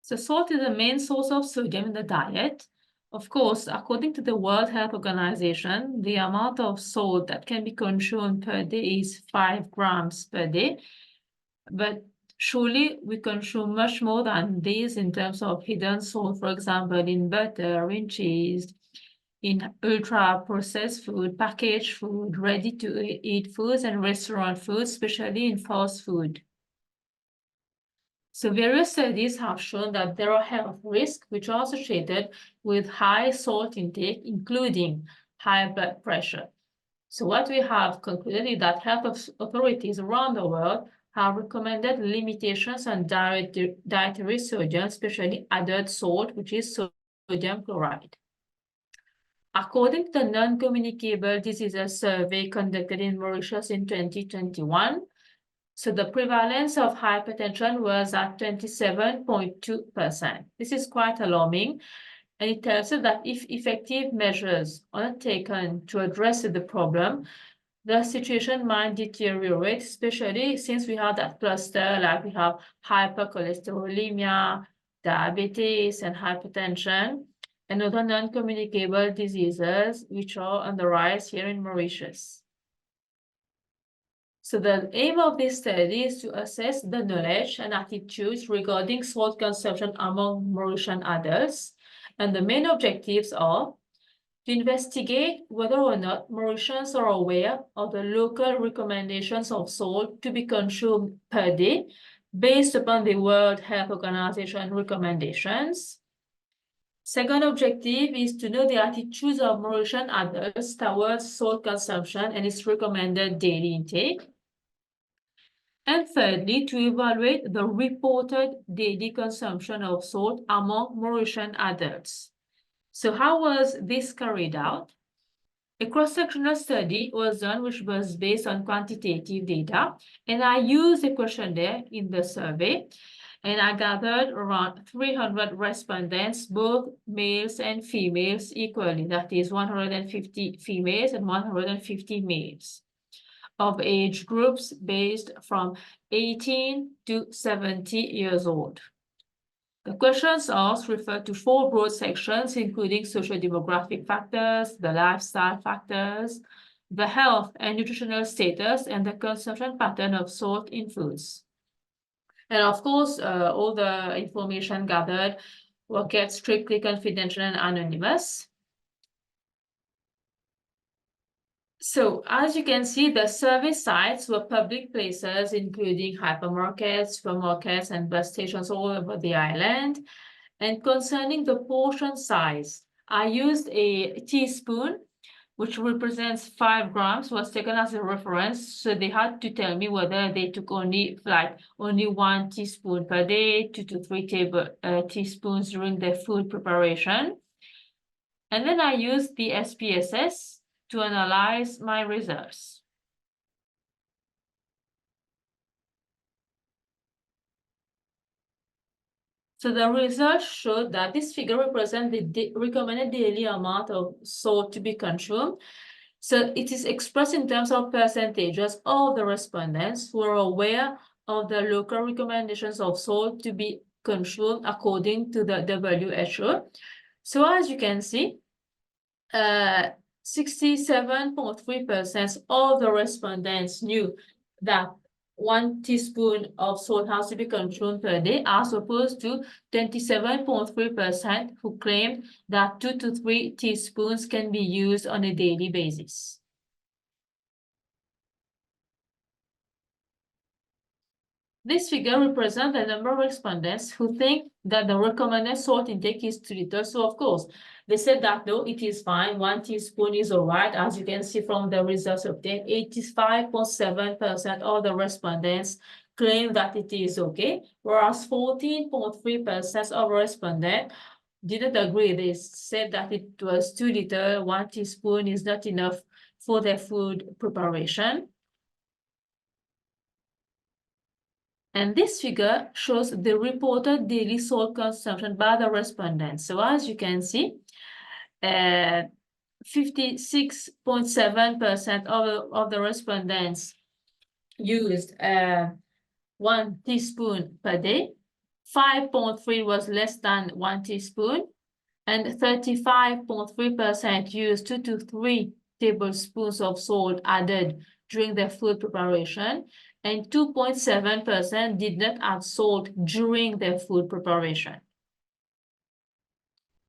so salt is the main source of sodium in the diet. Of course, according to the World Health Organization, the amount of salt that can be consumed per day is 5 grams per day. But surely we consume much more than this in terms of hidden salt, for example, in butter, in cheese, in ultra-processed food, packaged food, ready-to-eat foods, and restaurant foods, especially in fast food. So various studies have shown that there are health risks which are associated with high salt intake, including high blood pressure. So what we have concluded is that health authorities around the world have recommended limitations on dietary sodium, especially added salt, which is sodium chloride. According to the Non-Communicable Diseases Survey conducted in Mauritius in 2021, so the prevalence of hypertension was at 27.2%. This is quite alarming, and it tells us that if effective measures are taken to address the problem, the situation might deteriorate, especially since we have that cluster, like we have hypercholesterolemia, diabetes, and hypertension, and other non-communicable diseases which are on the rise here in Mauritius. So the aim of this study is to assess the knowledge and attitudes regarding salt consumption among Mauritian adults. And the main objectives are to investigate whether or not Mauritians are aware of the local recommendations of salt to be consumed per day based upon the World Health Organization recommendations. Second objective is to know the attitudes of Mauritian adults towards salt consumption and its recommended daily intake. And thirdly, to evaluate the reported daily consumption of salt among Mauritian adults. So how was this carried out? A cross-sectional study was done, which was based on quantitative data, and I used a questionnaire in the survey, and I gathered around 300 respondents, both males and females equally, that is 150 females and 150 males, of age groups based from 18 to 70 years old. The questions asked refer to 4 broad sections, including socio-demographic factors, the lifestyle factors, the health and nutritional status, and the consumption pattern of salt in foods. And of course, all the information gathered were kept strictly confidential and anonymous. So as you can see, the survey sites were public places, including hypermarkets, supermarkets, and bus stations all over the island. And concerning the portion size, I used a teaspoon, which represents 5 grams, was taken as a reference. So they had to tell me whether they took only 1 teaspoon per day, 2 to 3 teaspoons during their food preparation. And then I used the SPSS to analyze my results. So the results showed that this figure represents the recommended daily amount of salt to be consumed. So it is expressed in terms of percentages of the respondents who are aware of the local recommendations of salt to be consumed according to the WHO. So as you can see, 67.3% of the respondents knew that 1 teaspoon of salt has to be consumed per day, as opposed to 27.3% who claimed that 2 to 3 teaspoons can be used on a daily basis. This figure represents the number of respondents who think that the recommended salt intake is 2 liters. So of course, they said that no, it is fine. 1 teaspoon is all right. As you can see from the results obtained, 85.7% of the respondents claim that it is okay, whereas 14.3% of respondents didn't agree. They said that it was 2 liters, 1 teaspoon is not enough for their food preparation. And this figure shows the reported daily salt consumption by the respondents. So as you can see, 56.7% of the respondents used 1 teaspoon per day. 5.3 was less than 1 teaspoon, and 35.3% used 2 to 3 tablespoons of salt added during their food preparation, and 2.7% did not add salt during their food preparation.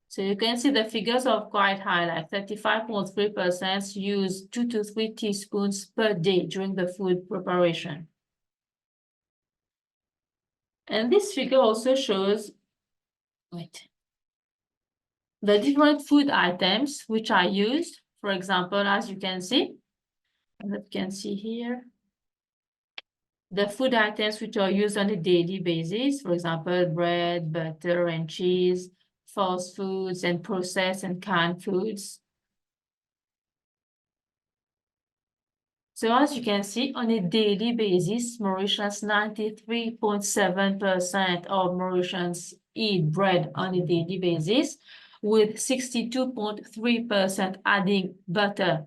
So you can see the figures are quite high, like 35.3% use 2 to 3 teaspoons per day during the food preparation. And this figure also shows, the different food items which are used. For example, as you can see here, the food items which are used on a daily basis, for example, bread, butter, and cheese, fast foods, and processed and canned foods. So as you can see, on a daily basis, Mauritians, 93.7% of Mauritians eat bread on a daily basis, with 62.3% adding butter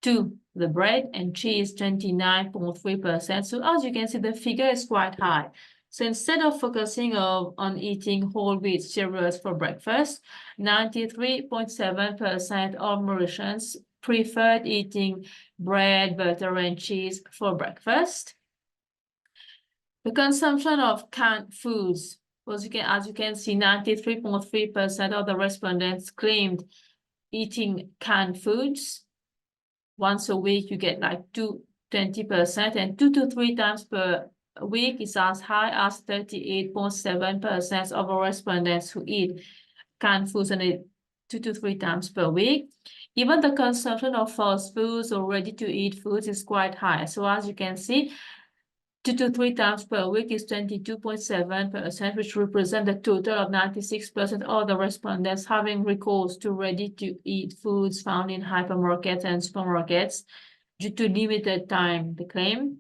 to the bread, and cheese 29.3%. So as you can see, the figure is quite high. So instead of focusing on eating whole wheat cereals for breakfast, 93.7% of Mauritians preferred eating bread, butter, and cheese for breakfast. The consumption of canned foods, as you can see, 93.3% of the respondents claimed eating canned foods. Once a week, you get like 20%, and 2 to 3 times per week is as high as 38.7% of our respondents who eat canned foods on a 2 to 3 times per week. Even the consumption of fast foods or ready-to-eat foods is quite high. So as you can see, 2 to 3 times per week is 22.7%, which represents a total of 96% of the respondents having recourse to ready-to-eat foods found in hypermarkets and supermarkets due to limited time, they claim.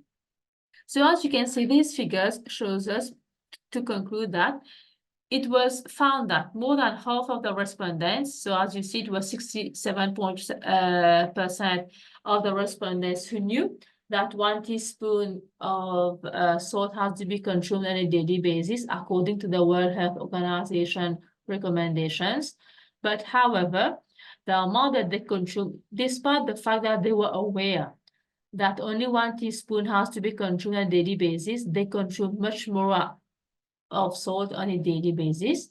So as you can see, these figures shows us to conclude that it was found that more than half of the respondents, so as you see, it was 67% of the respondents who knew that 1 teaspoon of salt has to be consumed on a daily basis according to the World Health Organization recommendations. But however, the amount that they consumed, despite the fact that they were aware that only 1 teaspoon has to be consumed on a daily basis, they consume much more of salt on a daily basis.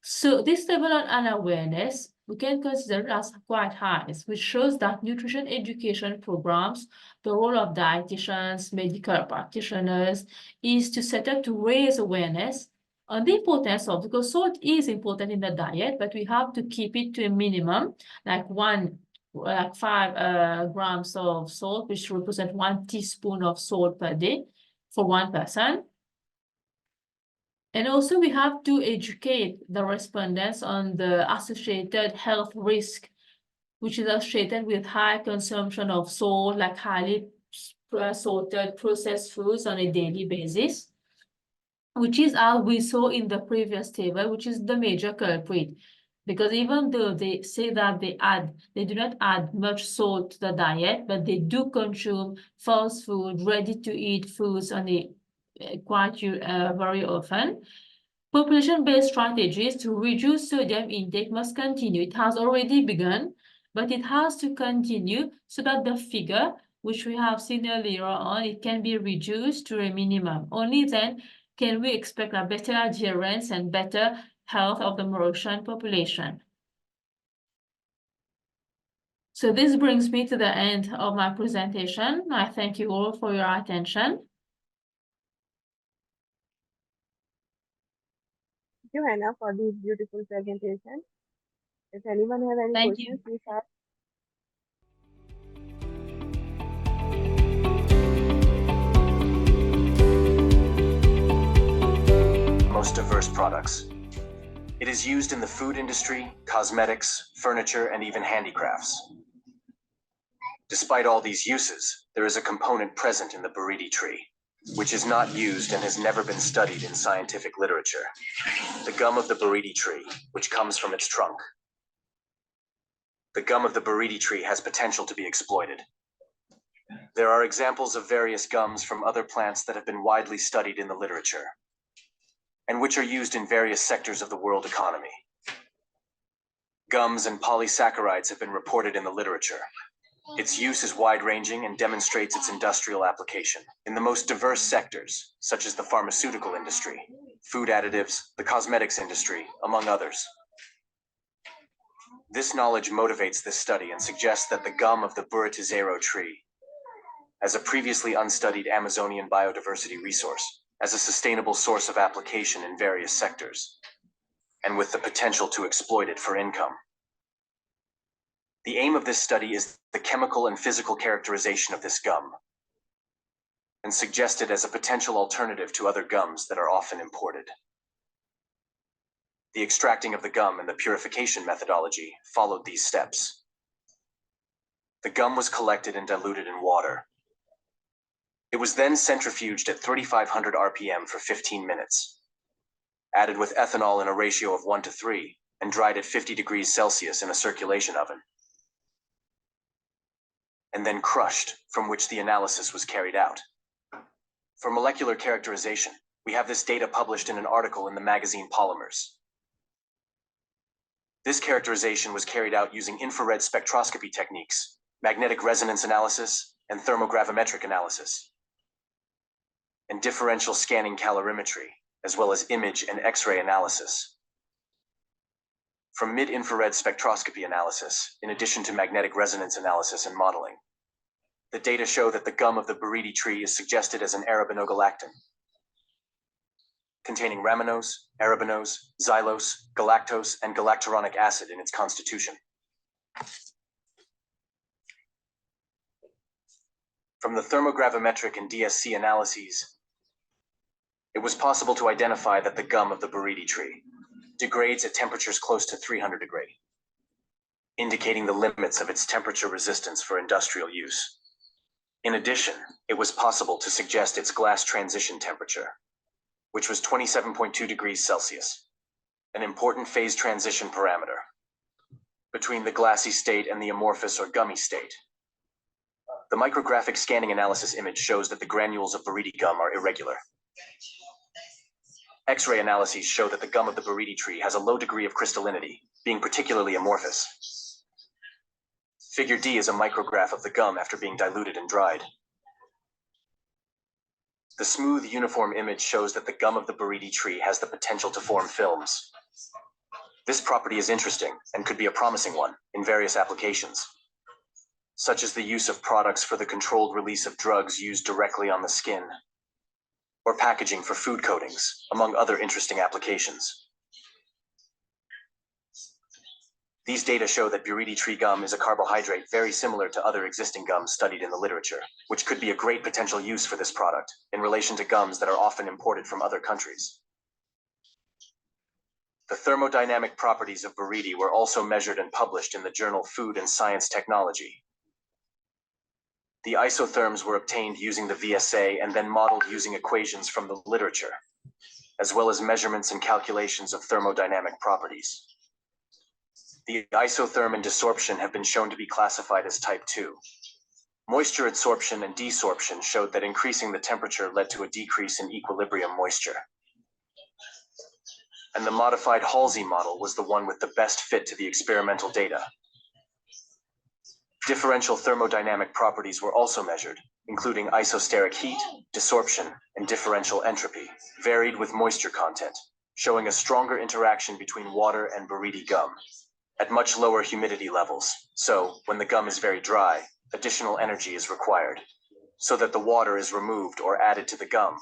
So this level of unawareness, we can consider as quite high, which shows that nutrition education programs, the role of dietitians, medical practitioners, is to set up to raise awareness on the importance of, because salt is important in the diet, but we have to keep it to a minimum, like 5 grams of salt, which represent 1 teaspoon of salt per day for 1 person. And also we have to educate the respondents on the associated health risk, which is associated with high consumption of salt, like highly salted processed foods on a daily basis, which is, as we saw in the previous table, which is the major culprit. Because even though they say that they do not add much salt to the diet, but they do consume fast food, ready-to-eat foods on a very often. Population-based strategies to reduce sodium intake must continue. It has already begun, but it has to continue so that the figure, which we have seen earlier on, it can be reduced to a minimum. Only then can we expect a better adherence and better health of the Mauritian population. So this brings me to the end of my presentation. I thank you all for your attention. Thank you, Hannah, for this beautiful presentation. If anyone has any Thank you. questions, please ask. Most diverse products. It is used in the food industry, cosmetics, furniture, and even handicrafts. Despite all these uses, there is a component present in the buriti tree, which is not used and has never been studied in scientific literature. The gum of the buriti tree, which comes from its trunk. The gum of the buriti tree has potential to be exploited. There are examples of various gums from other plants that have been widely studied in the literature, and which are used in various sectors of the world economy. Gums and polysaccharides have been reported in the literature. Its use is wide-ranging and demonstrates its industrial application in the most diverse sectors, such as the pharmaceutical industry, food additives, the cosmetics industry, among others. This knowledge motivates this study and suggests that the gum of the buriti tree, as a previously unstudied Amazonian biodiversity resource, as a sustainable source of application in various sectors, and with the potential to exploit it for income. The aim of this study is the chemical and physical characterization of this gum, and suggested as a potential alternative to other gums that are often imported. The extracting of the gum and the purification methodology followed these steps. The gum was collected and diluted in water. It was then centrifuged at 3,500 RPM for 15 minutes, added with ethanol in a ratio of 1 to 3, and dried at 50 degrees Celsius in a circulation oven, and then crushed, from which the analysis was carried out. For molecular characterization, we have this data published in an article in the magazine Polymers. This characterization was carried out using infrared spectroscopy techniques, magnetic resonance analysis, and thermogravimetric analysis, and differential scanning calorimetry, as well as image and X-ray analysis. From mid-infrared spectroscopy analysis, in addition to magnetic resonance analysis and modeling, the data show that the gum of the buriti tree is suggested as an arabinogalactan, containing ramenose, arabinose, xylose, galactose, and galacturonic acid in its constitution. From the thermogravimetric and DSC analyses, it was possible to identify that the gum of the buriti tree degrades at temperatures close to 300 degrees, indicating the limits of its temperature resistance for industrial use. In addition, it was possible to suggest its glass transition temperature, which was 27.2 degrees Celsius, an important phase transition parameter between the glassy state and the amorphous or gummy state. The micrographic scanning analysis image shows that the granules of buriti gum are irregular. X-ray analyses show that the gum of the buriti tree has a low degree of crystallinity, being particularly amorphous. Figure D is a micrograph of the gum after being diluted and dried. The smooth, uniform image shows that the gum of the buriti tree has the potential to form films. This property is interesting and could be a promising one in various applications, such as the use of products for the controlled release of drugs used directly on the skin, or packaging for food coatings, among other interesting applications. These data show that buriti tree gum is a carbohydrate very similar to other existing gums studied in the literature, which could be a great potential use for this product in relation to gums that are often imported from other countries. The thermodynamic properties of buriti were also measured and published in the journal Food and Science Technology. The isotherms were obtained using the VSA and then modeled using equations from the literature, as well as measurements and calculations of thermodynamic properties. The isotherm and desorption have been shown to be classified as type 2. Moisture adsorption and desorption showed that increasing the temperature led to a decrease in equilibrium moisture. And the modified Halsey model was the one with the best fit to the experimental data. Differential thermodynamic properties were also measured, including isosteric heat, desorption, and differential entropy, varied with moisture content, showing a stronger interaction between water and buriti gum at much lower humidity levels. So, when the gum is very dry, additional energy is required, so that the water is removed or added to the gum.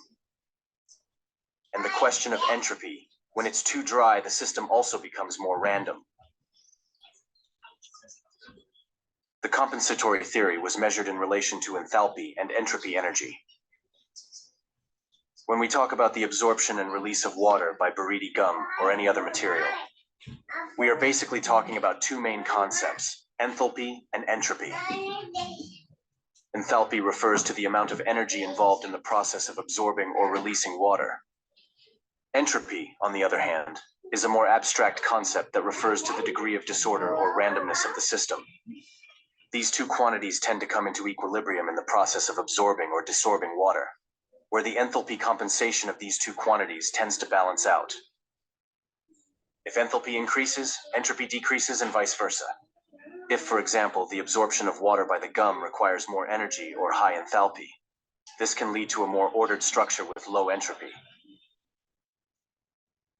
And the question of entropy, when it's too dry, the system also becomes more random. The compensatory theory was measured in relation to enthalpy and entropy energy. When we talk about the absorption and release of water by buriti gum or any other material, we are basically talking about two main concepts, enthalpy and entropy. Enthalpy refers to the amount of energy involved in the process of absorbing or releasing water. Entropy, on the other hand, is a more abstract concept that refers to the degree of disorder or randomness of the system. These two quantities tend to come into equilibrium in the process of absorbing or desorbing water, where the enthalpy compensation of these two quantities tends to balance out. If enthalpy increases, entropy decreases and vice versa. If, for example, the absorption of water by the gum requires more energy or high enthalpy, this can lead to a more ordered structure with low entropy.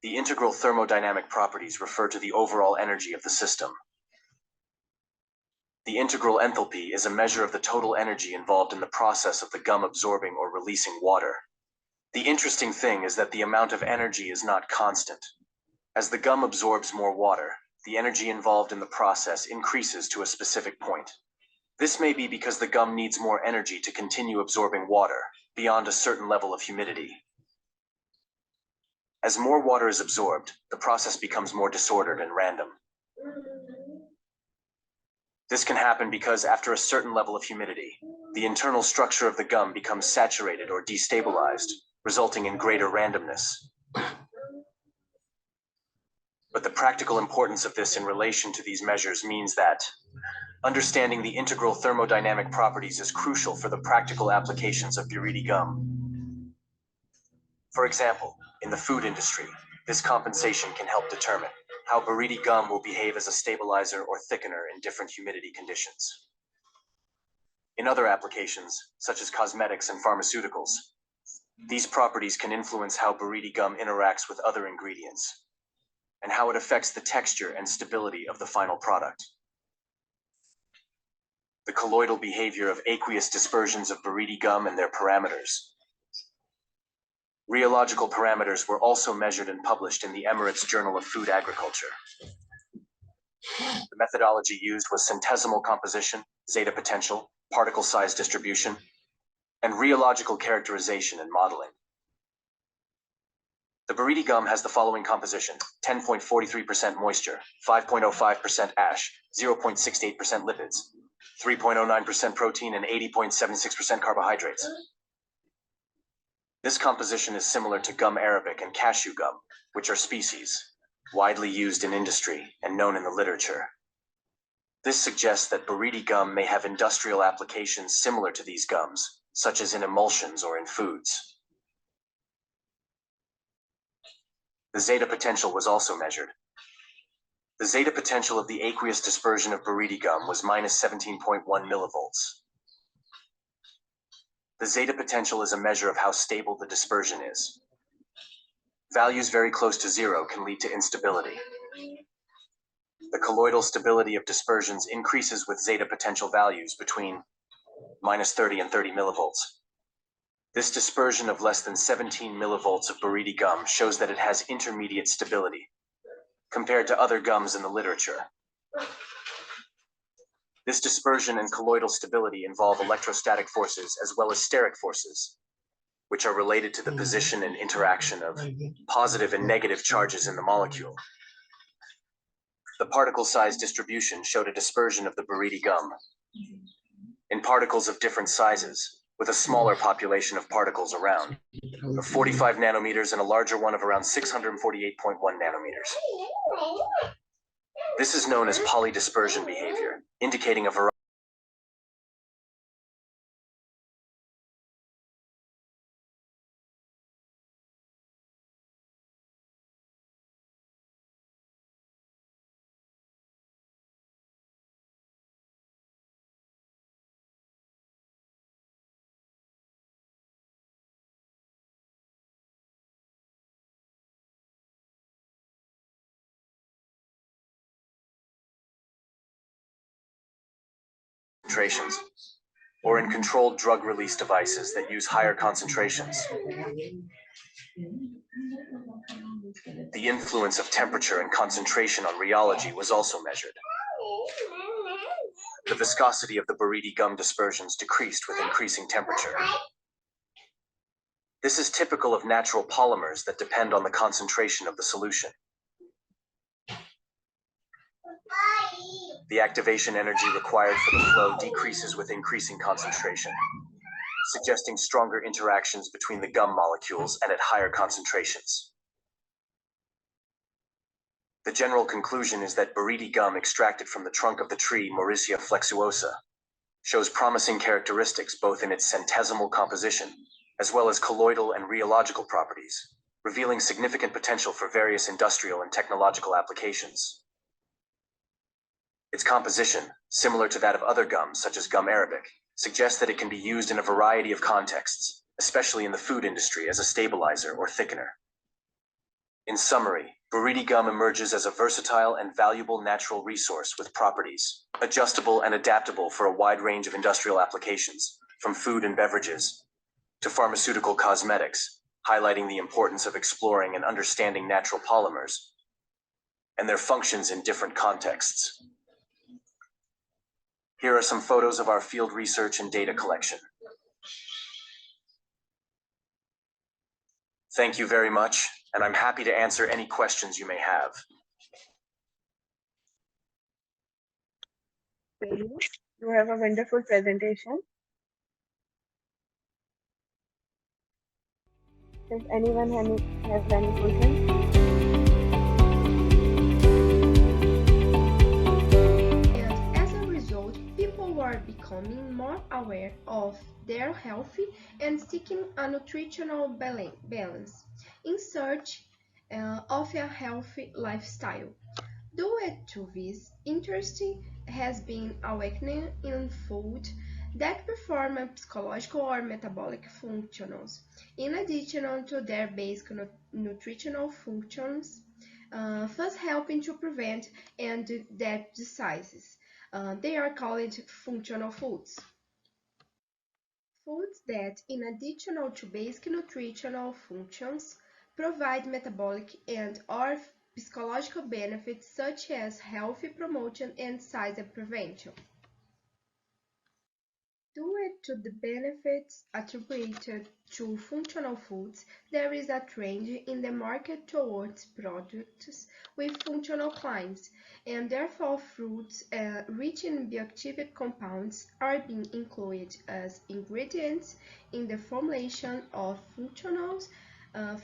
The integral thermodynamic properties refer to the overall energy of the system. The integral enthalpy is a measure of the total energy involved in the process of the gum absorbing or releasing water. The interesting thing is that the amount of energy is not constant. As the gum absorbs more water, the energy involved in the process increases to a specific point. This may be because the gum needs more energy to continue absorbing water beyond a certain level of humidity. As more water is absorbed, the process becomes more disordered and random. This can happen because after a certain level of humidity, the internal structure of the gum becomes saturated or destabilized, resulting in greater randomness. But the practical importance of this in relation to these measures means that understanding the integral thermodynamic properties is crucial for the practical applications of buriti gum. For example, in the food industry, this compensation can help determine how buriti gum will behave as a stabilizer or thickener in different humidity conditions. In other applications, such as cosmetics and pharmaceuticals, these properties can influence how buriti gum interacts with other ingredients, and how it affects the texture and stability of the final product. The colloidal behavior of aqueous dispersions of buriti gum and their parameters. Rheological parameters were also measured and published in the Emirates Journal of Food Agriculture. The methodology used was centesimal composition, zeta potential, particle size distribution, and rheological characterization and modeling. The buriti gum has the following composition: 10.43% moisture, 5.05% ash, 0.68% lipids, 3.09% protein, and 80.76% carbohydrates. This composition is similar to gum arabic and cashew gum, which are species widely used in industry and known in the literature. This suggests that buriti gum may have industrial applications similar to these gums, such as in emulsions or in foods. The zeta potential was also measured. The zeta potential of the aqueous dispersion of buriti gum was minus 17.1 millivolts. The zeta potential is a measure of how stable the dispersion is. Values very close to zero can lead to instability. The colloidal stability of dispersions increases with zeta potential values between minus 30 and 30 millivolts. This dispersion of less than 17 millivolts of buriti gum shows that it has intermediate stability compared to other gums in the literature. This dispersion and colloidal stability involve electrostatic forces as well as steric forces, which are related to the position and interaction of positive and negative charges in the molecule. The particle size distribution showed a dispersion of the buriti gum in particles of different sizes, with a smaller population of particles around, of 45 nanometers and a larger one of around 648.1 nanometers. This is known as polydispersion behavior, indicating a variety concentrations, or in controlled drug release devices that use higher concentrations. The influence of temperature and concentration on rheology was also measured. The viscosity of the buriti gum dispersions decreased with increasing temperature. This is typical of natural polymers that depend on the concentration of the solution. The activation energy required for the flow decreases with increasing concentration, suggesting stronger interactions between the gum molecules and at higher concentrations. The general conclusion is that buriti gum extracted from the trunk of the tree Mauritia flexuosa shows promising characteristics both in its centesimal composition as well as colloidal and rheological properties, revealing significant potential for various industrial and technological applications. Its composition, similar to that of other gums such as gum arabic, suggests that it can be used in a variety of contexts, especially in the food industry as a stabilizer or thickener. In summary, buriti gum emerges as a versatile and valuable natural resource with properties adjustable and adaptable for a wide range of industrial applications, from food and beverages to pharmaceutical cosmetics, highlighting the importance of exploring and understanding natural polymers and their functions in different contexts. Here are some photos of our field research and data collection. Thank you very much, and I'm happy to answer any questions you may have. You have a wonderful presentation. Does anyone have any questions? And as a result, people are becoming more aware of their health and seeking a nutritional balance in search of a healthy lifestyle. Due to this, interest has been awakening in food that perform psychological or metabolic functions, in addition to their basic nutritional functions, thus helping to prevent and detect diseases. They are called functional foods. Foods that, in addition to basic nutritional functions, provide metabolic and/or physiological benefits such as health promotion and disease prevention. Due to the benefits attributed to functional foods, there is a trend in the market towards products with functional claims, and therefore fruits rich in bioactive compounds are being included as ingredients in the formulation of functional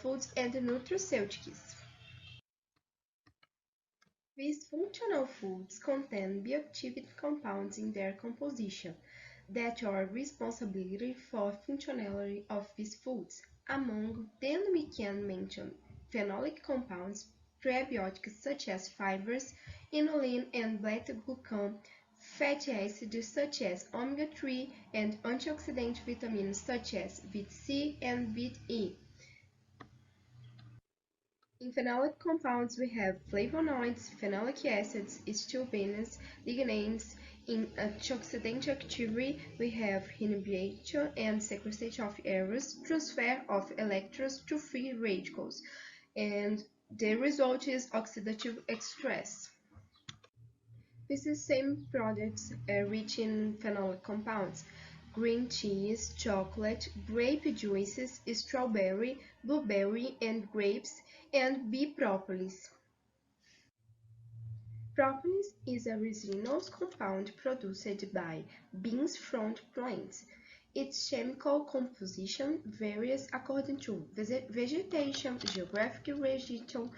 foods and nutraceuticals. These functional foods contain bioactive compounds in their composition that are responsible for functionality of these foods. Among them we can mention phenolic compounds, prebiotics such as fibers, inulin and beta-glucan, fatty acids such as omega-3, and antioxidant vitamins such as vitamin C and vitamin E. In phenolic compounds, we have flavonoids, phenolic acids, stilbenes, lignans. In antioxidant activity, we have inhibition and secretion of errors, transfer of electrons to free radicals, and the result is oxidative stress. These same products are rich in phenolic compounds. Green teas, chocolate, grape juices, strawberry, blueberry and grapes, and bee propolis. Propolis is a resinous compound produced by beans from plants. Its chemical composition varies according to vegetation, geographic region,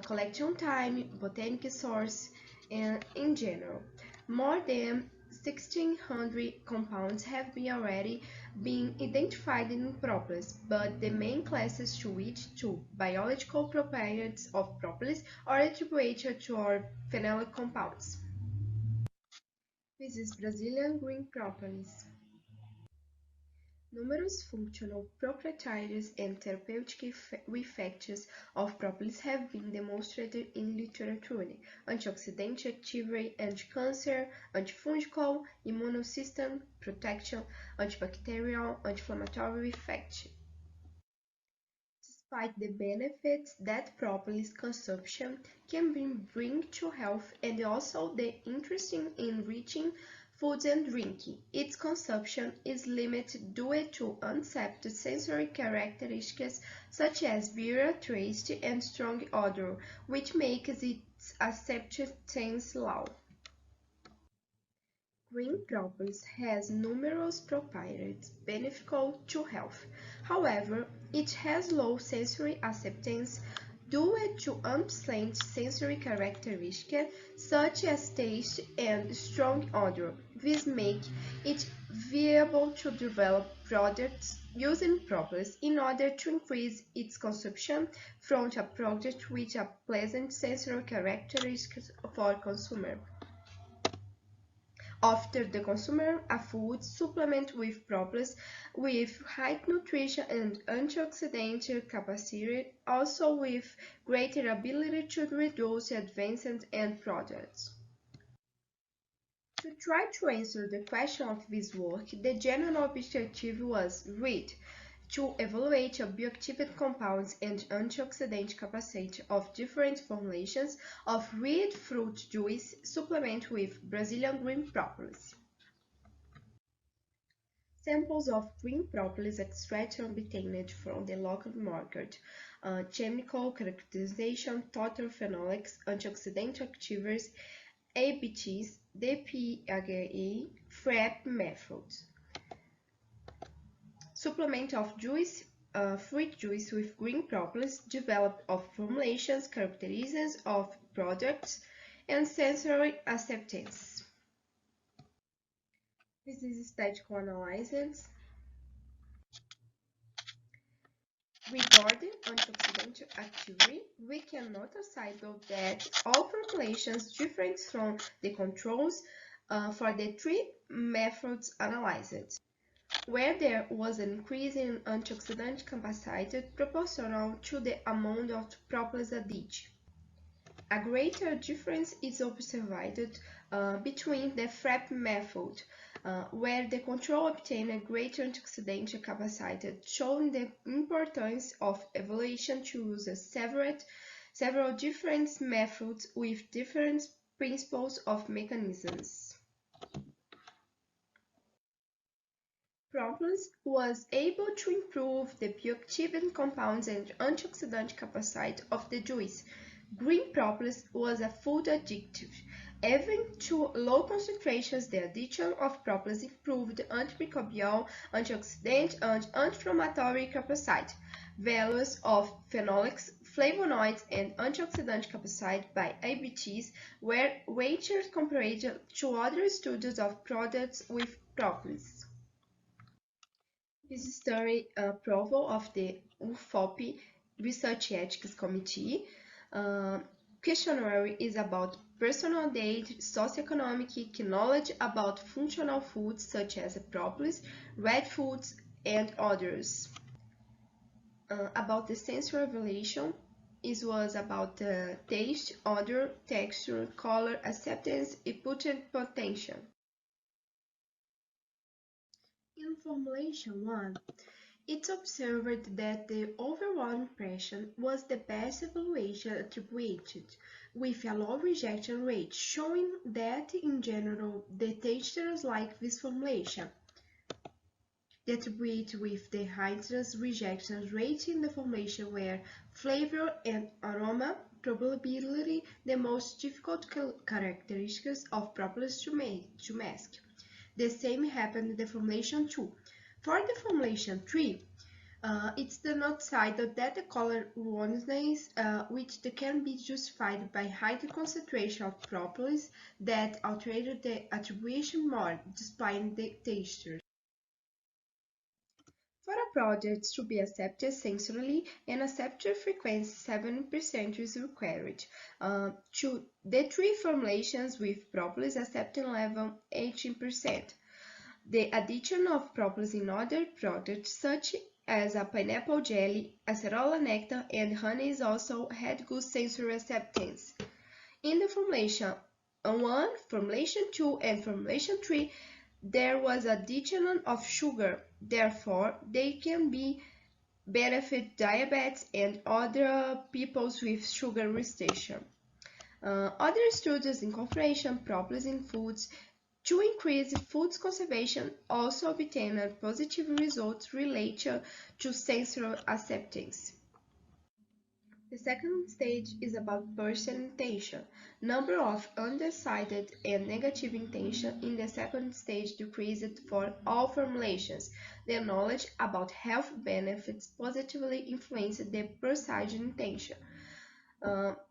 collection time, botanical source, and in general. More than 1,600 compounds have already been identified in propolis, but the main classes to which two biological properties of propolis are attributed to are phenolic compounds. This is Brazilian green propolis. Numerous functional properties and therapeutic effects of propolis have been demonstrated in literature: antioxidant activity, anti-cancer, antifungal, immunosystem protection, antibacterial, anti-inflammatory effect. Despite the benefits that propolis consumption can bring to health and also the interest in enriching foods and drinking, its consumption is limited due to unaccepted sensory characteristics such as virile taste and strong odor, which makes its acceptance low. Green propolis has numerous properties beneficial to health. However, it has low sensory acceptance due to unpleasant sensory characteristics such as taste and strong odor. This makes it viable to develop products using propolis in order to increase its consumption from a product with a pleasant sensory characteristics for consumer. After the consumer, a food supplement with propolis with high nutrition and antioxidant capacity, also with greater ability to reduce advanced end products. To try to answer the question of this work, the general objective was read to evaluate bioactive compounds and antioxidant capacity of different formulations of red fruit juice supplement with Brazilian green propolis. Samples of green propolis extract obtained from the local market, chemical characterization, total phenolics, antioxidant activities, ABTs, DPHA, FRAP methods. Supplement of juice, fruit juice with green propolis developed of formulations, characteristics of products, and sensory acceptance. This is statistical analysis. Regarding antioxidant activity, we can notice that all formulations differ from the controls for the three methods analyzed, where there was an increase in antioxidant capacity proportional to the amount of propolis added. A greater difference is observed between the FRAP method, where the control obtained a greater antioxidant capacity, showing the importance of evaluation to use several different methods with different principles of mechanisms. propolis was able to improve the bioactive compounds and antioxidant capacity of the juice. Green propolis was a food additive. Even to low concentrations, the addition of propolis improved antimicrobial, antioxidant, and anti-inflammatory capacity. Values of phenolics, flavonoids, and antioxidant capacity by ABTs were weighted compared to other studies of products with propolis. This study approval of the UFOP Research Ethics Committee. Questionnaire is about personal data, socioeconomic knowledge about functional foods such as propolis, red foods, and others. About the sensory evaluation, it was about the taste, odor, texture, color, acceptance, input, and potential. In formulation 1, it's observed that the overall impression was the best evaluation attributed, with a low rejection rate, showing that in general the tasters like this formulation. The attributes with the highest rejection rate in the formulation were flavor and aroma, probability, the most difficult characteristics of propolis to mask. The same happened in the formulation 2. For the formulation 3, it's the not side that the color warmness, which can be justified by higher concentration of propolis that altered the attribution more, despite the texture. For a product to be accepted sensorily, an acceptor frequency 7% is required. To the 3 formulations with propolis acceptance level 18%. The addition of propolis in other products such as a pineapple jelly, acerola nectar, and honey also had good sensory acceptance. In the formulation 1, formulation 2, and formulation 3, there was addition of sugar, therefore they can be benefit diabetes and other people with sugar restriction. Other studies in confirmation propolis in foods to increase food conservation also obtained positive results related to sensory acceptance. The second stage is about person intention. Number of undecided and negative intention in the second stage decreased for all formulations. The knowledge about health benefits positively influenced the perceived intention.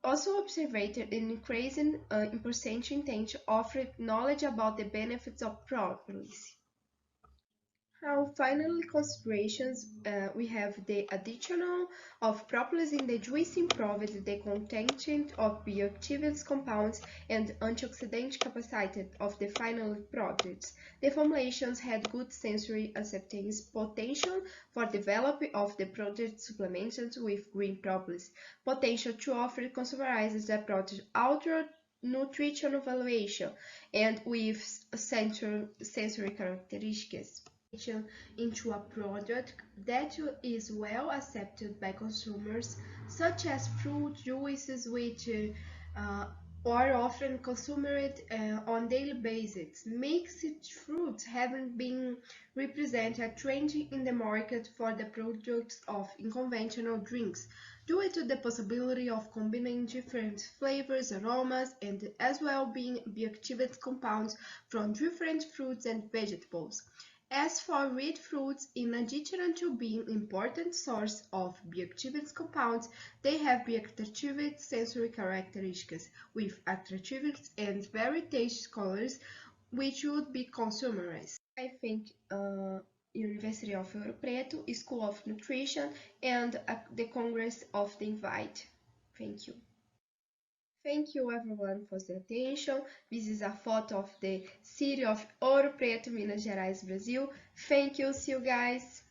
Also observed an increase in percentage intention offered knowledge about the benefits of propolis. Now, finally, considerations, we have the addition of propolis in the juice improved the content of bioactive compounds and antioxidant capacity of the final products. The formulations had good sensory acceptance potential for development of the product supplemented with green propolis, potential to offer consumerized the product outer nutritional evaluation and with sensory characteristics into a product that is well accepted by consumers, such as fruit juices which are often consumed on daily basis. Mixed fruits haven't been represent a trend in the market for the products of unconventional drinks, due to the possibility of combining different flavors, aromas, and as well being bioactive compounds from different fruits and vegetables. As for red fruits, in addition to being an important source of bioactive compounds, they have bioactive sensory characteristics with attractive and very tasty colors, which would be consumerized. I think University of Ouro Preto, School of Nutrition, and the Congress of the Invite. Thank you. Thank you everyone for the attention. This is a photo of the city of Ouro Preto, Minas Gerais, Brazil. Thank you. See you guys.